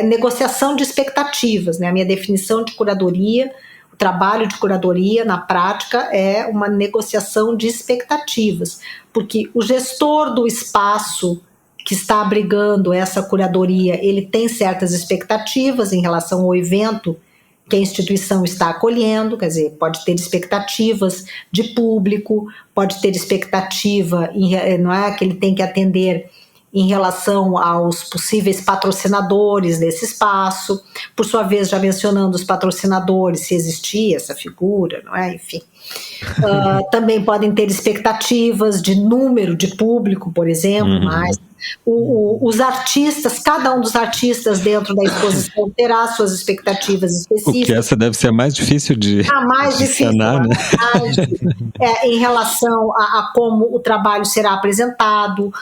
negociação de expectativas, né? A minha definição de curadoria, o trabalho de curadoria na prática é uma negociação de expectativas, porque o gestor do espaço que está abrigando essa curadoria, ele tem certas expectativas em relação ao evento que a instituição está acolhendo, quer dizer, pode ter expectativas de público, pode ter expectativa, não é, que ele tem que atender em relação aos possíveis patrocinadores desse espaço, por sua vez, já mencionando os patrocinadores, se existia essa figura, não é? Enfim. Também podem ter expectativas de número de público, por exemplo, mas os artistas, cada um dos artistas dentro da exposição terá suas expectativas específicas. O que essa deve ser a mais difícil de sanar, né? Em relação a como o trabalho será apresentado,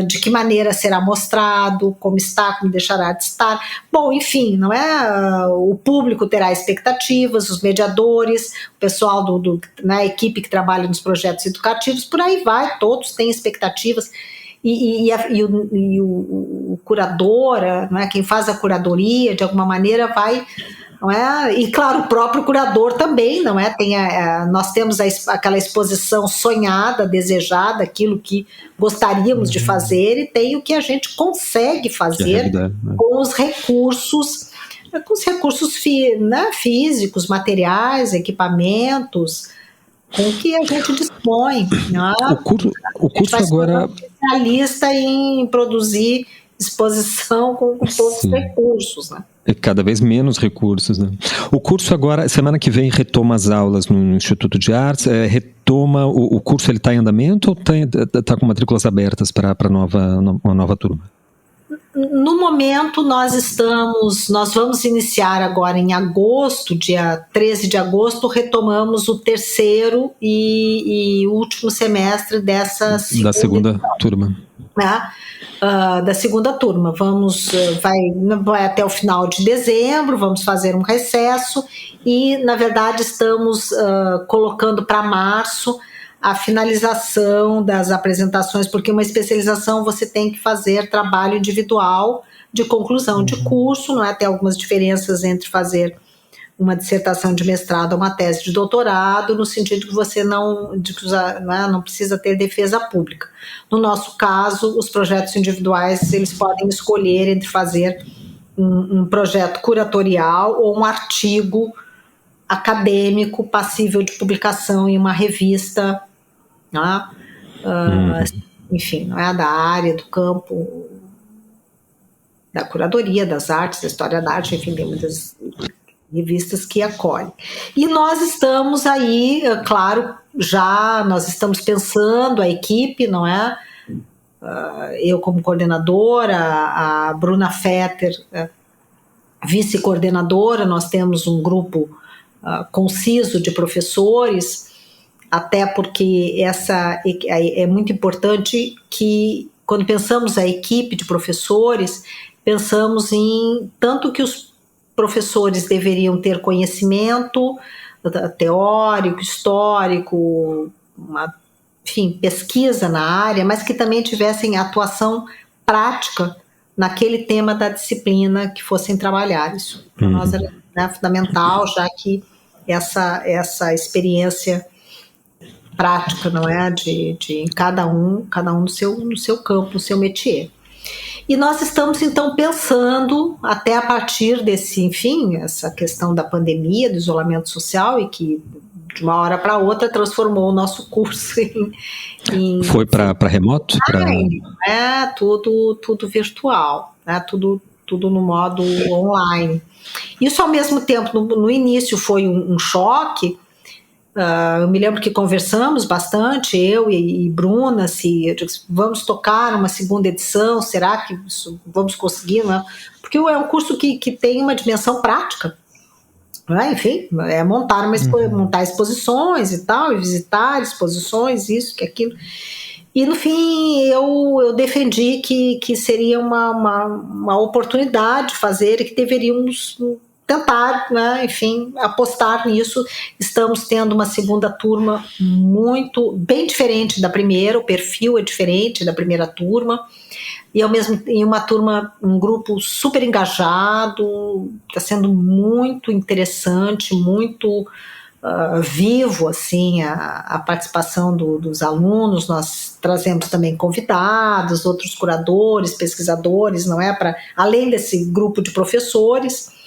de que maneira será mostrado, como está, como deixará de estar. Bom, enfim, não é? O público terá expectativas, os mediadores, o pessoal a equipe que trabalha nos projetos educativos, por aí vai, todos têm expectativas. E o curador, não é? Quem faz a curadoria, de alguma maneira vai, não é? E claro, o próprio curador também, não é? Nós temos aquela exposição sonhada, desejada, aquilo que gostaríamos de fazer, e tem o que a gente consegue fazer com os recursos, físicos, materiais, equipamentos, com que a gente dispõe. Né? O curso agora... especialista em produzir exposição com todos os recursos, né? Cada vez menos recursos, né? O curso agora, semana que vem, retoma as aulas no Instituto de Artes, o curso, ele está em andamento ou está com matrículas abertas para uma nova turma? No momento nós vamos iniciar agora em agosto, dia 13 de agosto, retomamos o terceiro e último semestre da segunda turma. Da segunda turma. Vai até o final de dezembro, vamos fazer um recesso e, na verdade, estamos colocando para março a finalização das apresentações, porque uma especialização você tem que fazer trabalho individual de conclusão de curso, não é? Tem algumas diferenças entre fazer uma dissertação de mestrado ou uma tese de doutorado, no sentido que você não precisa ter defesa pública. No nosso caso, os projetos individuais, eles podem escolher entre fazer um projeto curatorial ou um artigo acadêmico passível de publicação em uma revista, enfim, não é, da área, do campo da curadoria, das artes, da história da arte, enfim, tem muitas revistas que acolhem. E nós estamos aí, claro, nós estamos pensando, a equipe, não é? Eu como coordenadora, a Bruna Fetter, vice-coordenadora, nós temos um grupo conciso de professores, até porque é muito importante que, quando pensamos a equipe de professores, pensamos em tanto que os professores deveriam ter conhecimento teórico, histórico, pesquisa na área, mas que também tivessem atuação prática naquele tema da disciplina que fossem trabalhar. Isso para nós era fundamental, já que essa experiência prática, não é, de cada um no seu campo, no seu métier. E nós estamos, então, pensando, até a partir essa questão da pandemia, do isolamento social, e que, de uma hora para outra, transformou o nosso curso em Foi para remoto? Tudo virtual, né? Tudo tudo no modo online. Isso, ao mesmo tempo, no início foi um choque. Eu me lembro que conversamos bastante, eu e Bruna, eu disse, vamos tocar uma segunda edição, será que vamos conseguir? Não é? Porque é um curso que tem uma dimensão prática. Enfim, é montar exposições e tal, e visitar exposições, isso, que aquilo. E no fim eu defendi que seria uma oportunidade de fazer e que deveríamos tentar, né, enfim, apostar nisso. Estamos tendo uma segunda turma bem diferente da primeira, o perfil é diferente da primeira turma. E ao mesmo em uma turma, um grupo super engajado, está sendo muito interessante, muito vivo assim a participação dos alunos. Nós trazemos também convidados, outros curadores, pesquisadores, não é, para além desse grupo de professores,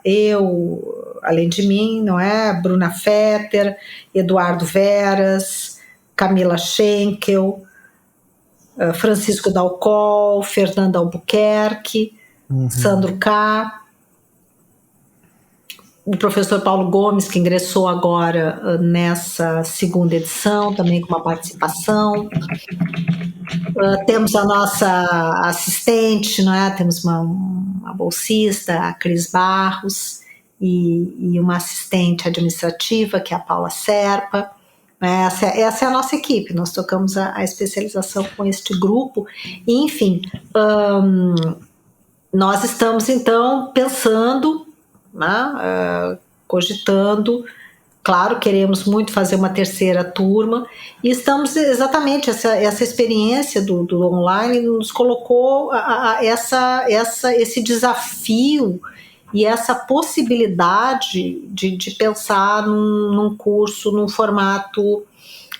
eu, além de mim, não é, Bruna Fetter, Eduardo Veras, Camila Schenkel, Francisco Dalcol, Fernanda Albuquerque, Sandro K., o professor Paulo Gomes, que ingressou agora nessa segunda edição, também com uma participação. Temos a nossa assistente, não é? Temos uma bolsista, a Cris Barros, e uma assistente administrativa, que é a Paula Serpa. Essa é a nossa equipe, nós tocamos a especialização com este grupo, e, enfim, nós estamos então pensando, cogitando, claro, queremos muito fazer uma terceira turma, e estamos exatamente, essa experiência do online nos colocou esse desafio e essa possibilidade de pensar num curso, num formato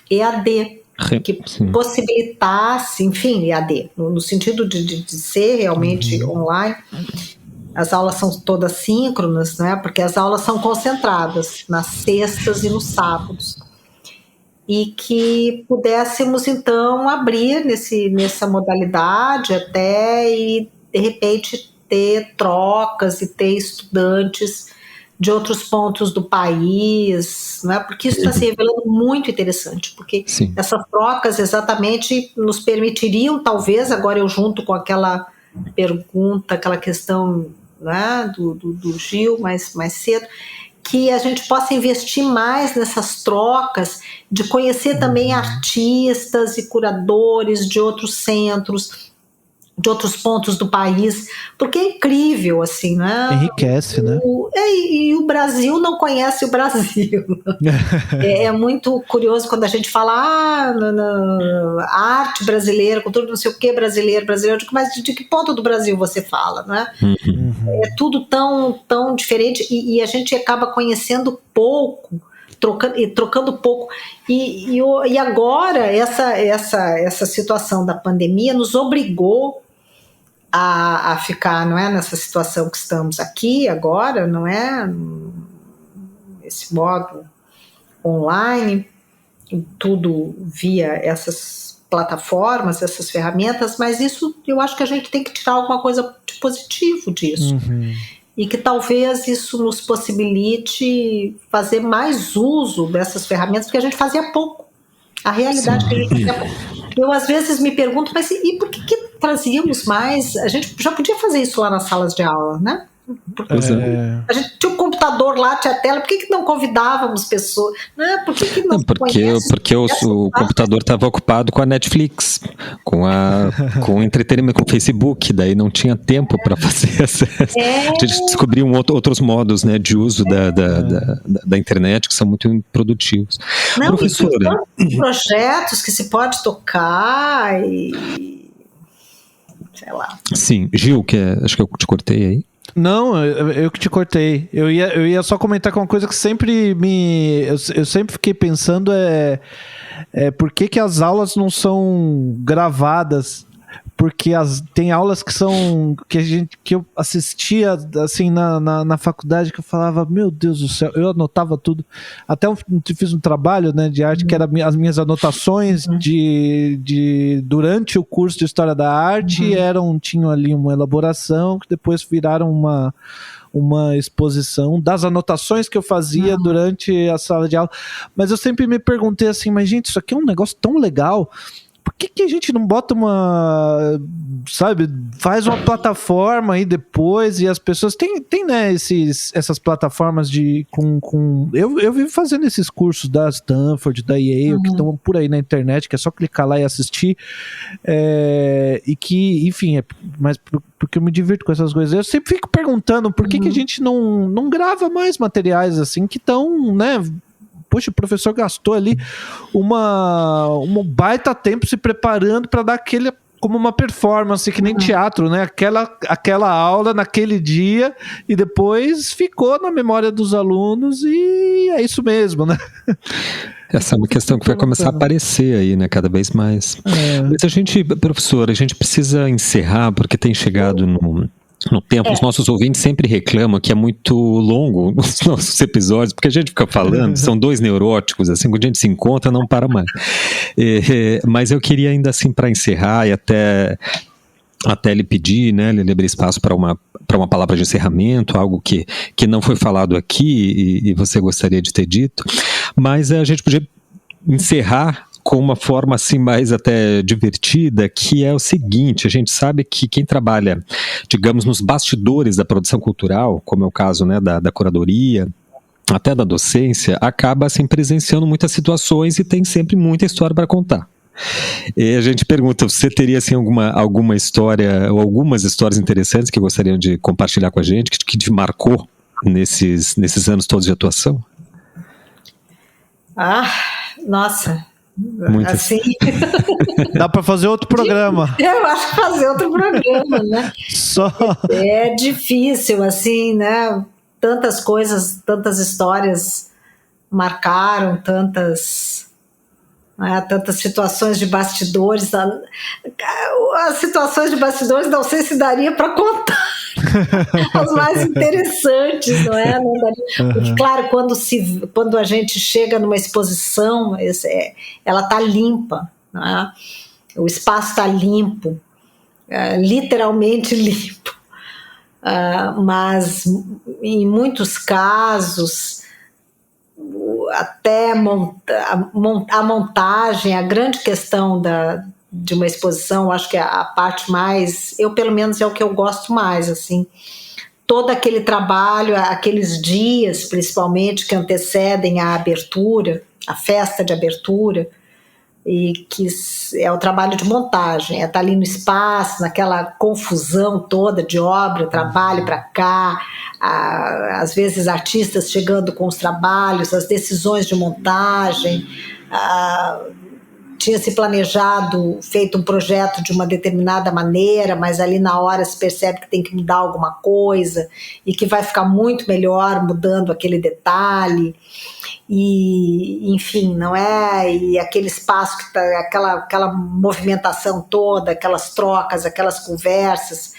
EAD, que possibilitasse, enfim, EAD, no sentido de ser realmente online. As aulas são todas síncronas, né, porque as aulas são concentradas nas sextas e nos sábados. E que pudéssemos, então, abrir nessa modalidade até e, de repente, ter trocas e ter estudantes de outros pontos do país, né? Porque isso está se revelando muito interessante, porque essas trocas exatamente nos permitiriam, talvez, agora eu junto com aquela pergunta, aquela questão, né, do Gil mais cedo, que a gente possa investir mais nessas trocas, de conhecer também artistas e curadores de outros centros, de outros pontos do país, porque é incrível, assim, né? Enriquece, né? E o Brasil não conhece o Brasil. É muito curioso quando a gente fala na arte brasileira, cultura não sei o que brasileiro, eu digo, mas de que ponto do Brasil você fala, né? É tudo tão diferente, e a gente acaba conhecendo pouco, trocando pouco, e agora essa situação da pandemia nos obrigou a ficar, não é, nessa situação que estamos aqui agora, não é, esse modo online, tudo via essas plataformas, essas ferramentas, mas isso eu acho que a gente tem que tirar alguma coisa de positivo disso. E que talvez isso nos possibilite fazer mais uso dessas ferramentas, porque a gente fazia pouco. A realidade que a gente fazia pouco. Eu às vezes me pergunto, mas e por que trazíamos mais? A gente já podia fazer isso lá nas salas de aula, né? A gente tinha um computador lá, tinha tela, por que não convidávamos pessoas? Né? Por que não porque o computador estava ocupado com a Netflix, com o entretenimento, com o Facebook, daí não tinha tempo para fazer a gente descobriu outros modos, né, de uso da internet que são muito produtivos. Não, professora, e projetos que se pode tocar e sei lá. Sim, Gil, acho que eu te cortei aí. Não, eu que te cortei. Eu ia só comentar com uma coisa que sempre eu sempre fiquei pensando por que as aulas não são gravadas? porque tem aulas que eu assistia assim na faculdade, que eu falava, meu Deus do céu, eu anotava tudo. Até eu fiz um trabalho, né, de arte, que era as minhas anotações durante o curso de História da Arte, tinham ali uma elaboração, que depois viraram uma exposição das anotações que eu fazia durante a sala de aula. Mas eu sempre me perguntei assim, mas gente, isso aqui é um negócio tão legal, por que a gente não bota faz uma plataforma aí depois, e as pessoas tem né, essas plataformas eu vivo fazendo esses cursos da Stanford, da Yale, que estão por aí na internet, que é só clicar lá e assistir, e que, enfim, mas porque eu me divirto com essas coisas. Eu sempre fico perguntando por que a gente não grava mais materiais assim, que estão, né? Poxa, o professor gastou ali um baita tempo se preparando para dar como uma performance, que nem teatro, né? Aquela aula naquele dia, e depois ficou na memória dos alunos, e é isso mesmo, né? Essa é uma questão que vai começar a aparecer aí, né, cada vez mais. Mas professor, a gente precisa encerrar, porque tem chegado no tempo. Os nossos ouvintes sempre reclamam que é muito longo os nossos episódios, porque a gente fica falando, são dois neuróticos, assim, quando a gente se encontra, não para mais. Mas eu queria ainda assim, para encerrar, e até lhe pedir, né, lhe abrir espaço para uma palavra de encerramento, algo que não foi falado aqui e você gostaria de ter dito, mas a gente podia encerrar com uma forma assim mais até divertida, que é o seguinte: a gente sabe que quem trabalha, digamos, nos bastidores da produção cultural, como é o caso, né, da curadoria, até da docência, acaba assim presenciando muitas situações e tem sempre muita história para contar. E a gente pergunta, você teria assim alguma história ou algumas histórias interessantes que gostariam de compartilhar com a gente, que te marcou nesses anos todos de atuação? Nossa, muitas. Assim... Dá para fazer outro programa. Eu acho que fazer outro programa, né? Só... É difícil, assim, né? Tantas coisas, tantas histórias marcaram, tantas situações de bastidores. As situações de bastidores não sei se daria para contar. As mais interessantes, não é? Não daria. Porque, claro, quando a gente chega numa exposição, ela está limpa, não é? O espaço está limpo, literalmente limpo. Mas, em muitos casos, até a montagem, a grande questão de uma exposição, acho que é a parte mais, pelo menos é o que eu gosto mais, assim, todo aquele trabalho, aqueles dias principalmente que antecedem a abertura, a festa de abertura, e que é o trabalho de montagem, estar ali no espaço, naquela confusão toda de obra, trabalho para cá, às vezes artistas chegando com os trabalhos, as decisões de montagem, tinha se planejado, feito um projeto de uma determinada maneira, mas ali na hora se percebe que tem que mudar alguma coisa e que vai ficar muito melhor mudando aquele detalhe. E, enfim, não é? E aquele espaço, aquela movimentação toda, aquelas trocas, aquelas conversas,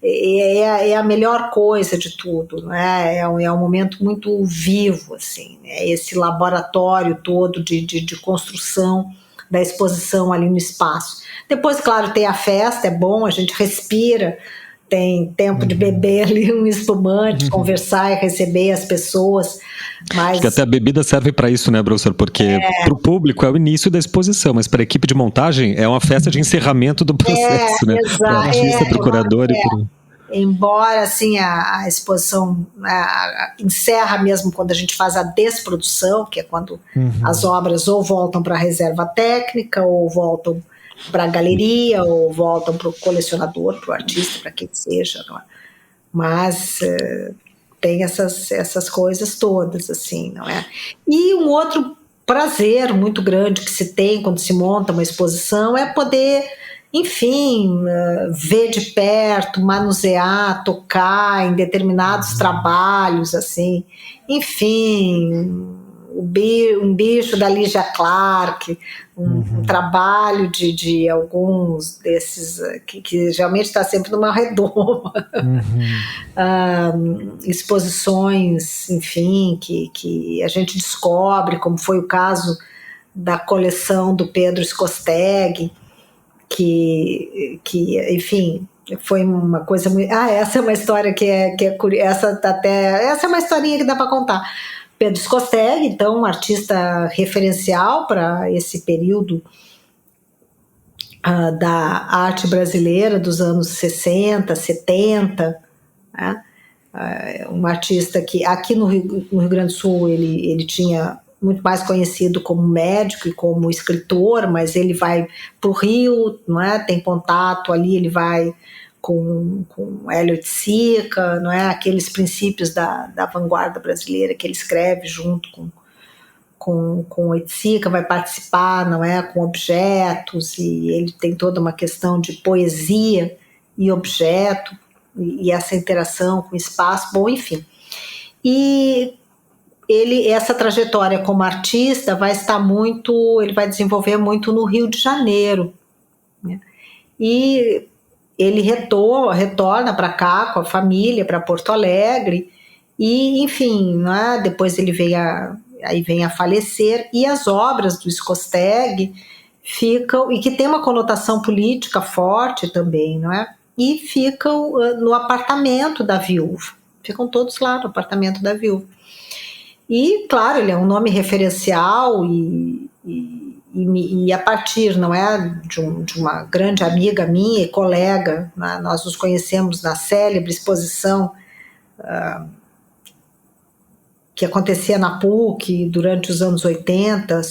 é a melhor coisa de tudo, não é? É um momento muito vivo, assim, né? Esse laboratório todo de construção da exposição ali no espaço. Depois, claro, tem a festa, é bom, a gente respira, tem tempo de beber ali um espumante, conversar e receber as pessoas. Mas... Acho que até a bebida serve para isso, né, professor? Porque para o público é o início da exposição, mas para a equipe de montagem é uma festa de encerramento do processo, né? Para o artista, para o curador e para... Embora assim, a exposição encerra mesmo quando a gente faz a desprodução, que é quando as obras ou voltam para a reserva técnica, ou voltam para a galeria, ou voltam para o colecionador, para o artista, para quem seja. Mas tem essas coisas todas, assim, não é? E um outro prazer muito grande que se tem quando se monta uma exposição é poder, enfim, ver de perto, manusear, tocar em determinados trabalhos, assim, enfim, um bicho da Lígia Clark, um trabalho de alguns desses que geralmente está sempre numa redoma, exposições, enfim, que a gente descobre, como foi o caso da coleção do Pedro Skosteg, que enfim, foi uma coisa muito... essa é uma história que é curiosa, essa é uma historinha que dá para contar. Pedro Skosteg, então, um artista referencial para esse período da arte brasileira dos anos 60, 70, né? Um artista que aqui no Rio Grande do Sul ele tinha muito mais conhecido como médico e como escritor, mas ele vai para o Rio, não é? Tem contato ali, ele vai com Hélio Oiticica, não é? Aqueles princípios da vanguarda brasileira que ele escreve junto com Oiticica, vai participar, não é? Com objetos, e ele tem toda uma questão de poesia e objeto, e essa interação com o espaço, bom, enfim. E essa trajetória como artista ele vai desenvolver muito no Rio de Janeiro, né? E ele retorna para cá com a família, para Porto Alegre, e enfim, né? Depois ele vem a falecer, e as obras do Skosteg ficam, e que tem uma conotação política forte também, não é? E ficam no apartamento da viúva, ficam todos lá no apartamento da viúva. E, claro, ele é um nome referencial e a partir, não é, de uma grande amiga minha e colega, né, nós nos conhecemos na célebre exposição que acontecia na PUC durante os anos 80,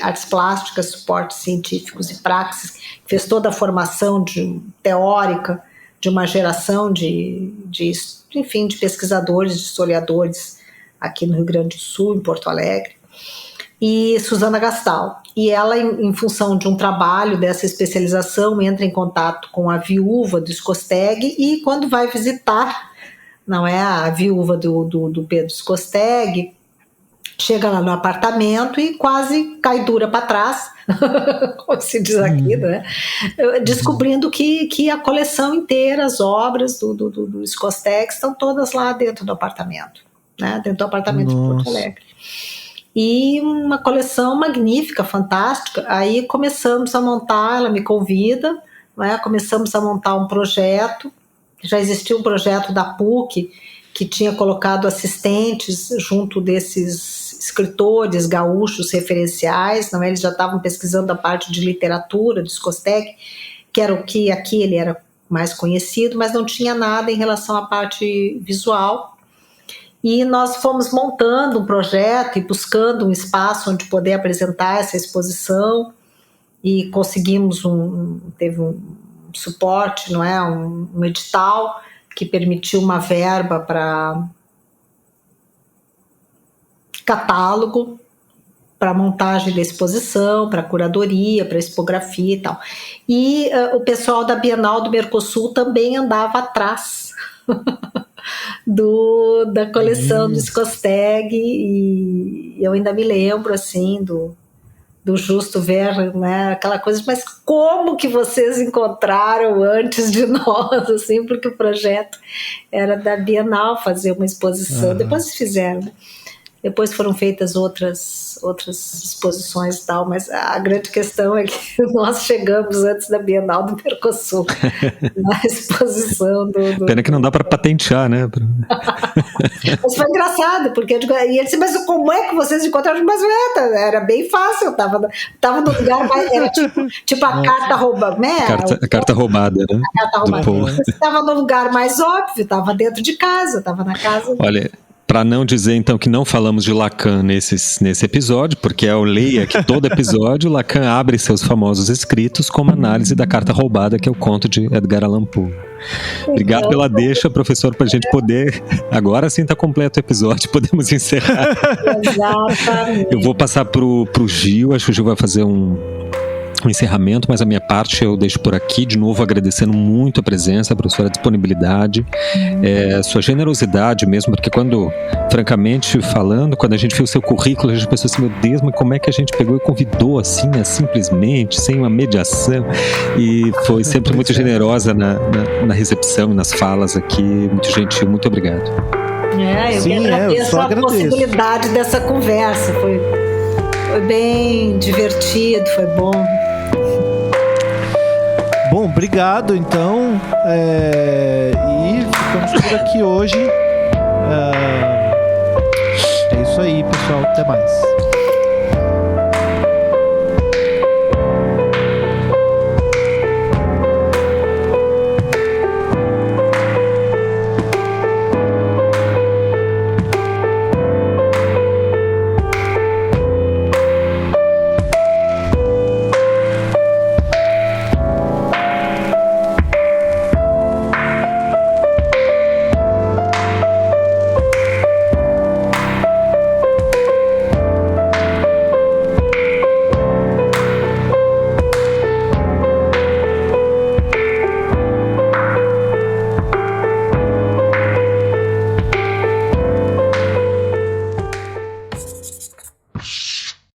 artes plásticas, suportes científicos e praxis, que fez toda a formação teórica de uma geração de pesquisadores, de historiadores, aqui no Rio Grande do Sul, em Porto Alegre, e Susana Gastal. E ela, em função de um trabalho dessa especialização, entra em contato com a viúva do Skosteg, e quando vai visitar, não é, a viúva do Pedro Skosteg, chega lá no apartamento e quase cai dura para trás, como se diz aqui, né? Descobrindo que a coleção inteira, as obras do Skosteg estão todas lá dentro do apartamento, né? Dentro do apartamento de Porto Alegre. E uma coleção magnífica, fantástica. Aí começamos a montar, ela me convida, né? Começamos a montar um projeto. Já existia um projeto da PUC que tinha colocado assistentes junto desses escritores gaúchos referenciais, não é? Eles já estavam pesquisando a parte de literatura do Skosteg, que era o que aqui ele era mais conhecido, mas não tinha nada em relação à parte visual. E nós fomos montando um projeto e buscando um espaço onde poder apresentar essa exposição, e conseguimos teve um suporte, não é? Um edital que permitiu uma verba para catálogo, para montagem da exposição, para curadoria, para expografia e tal. E o pessoal da Bienal do Mercosul também andava atrás da coleção do Skosteg, e eu ainda me lembro assim do Justo ver, né, aquela coisa, mas como que vocês encontraram antes de nós, assim, porque o projeto era da Bienal fazer uma exposição, depois fizeram, né? Depois foram feitas outras exposições e tal, mas a grande questão é que nós chegamos antes da Bienal do Mercosul, na exposição do... Pena que não dá para patentear, né? Mas foi engraçado, porque e ele disse, mas como é que vocês encontraram? Mas era bem fácil, eu tava no lugar mais... Era tipo a carta roubada, né? A carta roubada, né? A carta roubada. Você estava no lugar mais óbvio, estava dentro de casa, estava na casa... Olha... Para não dizer, então, que não falamos de Lacan nesse episódio, porque eu leio aqui todo episódio, Lacan abre seus famosos escritos como análise da carta roubada, que é o conto de Edgar Allan Poe. Obrigado pela deixa, professor, para a gente poder... Agora sim está completo o episódio, podemos encerrar. Exatamente. Eu vou passar pro Gil, acho que o Gil vai fazer o encerramento, mas a minha parte eu deixo por aqui, de novo agradecendo muito a presença, a professora, a disponibilidade, sua generosidade mesmo, porque francamente falando, quando a gente viu o seu currículo, a gente pensou assim, meu Deus, mas como é que a gente pegou e convidou assim, né, simplesmente, sem uma mediação, e foi sempre muito generosa na recepção e nas falas aqui, muito gentil, muito obrigado. Eu que agradeço a possibilidade dessa conversa, foi bem divertido, foi bom. Bom, obrigado então, e ficamos por aqui hoje. É isso aí, pessoal, até mais.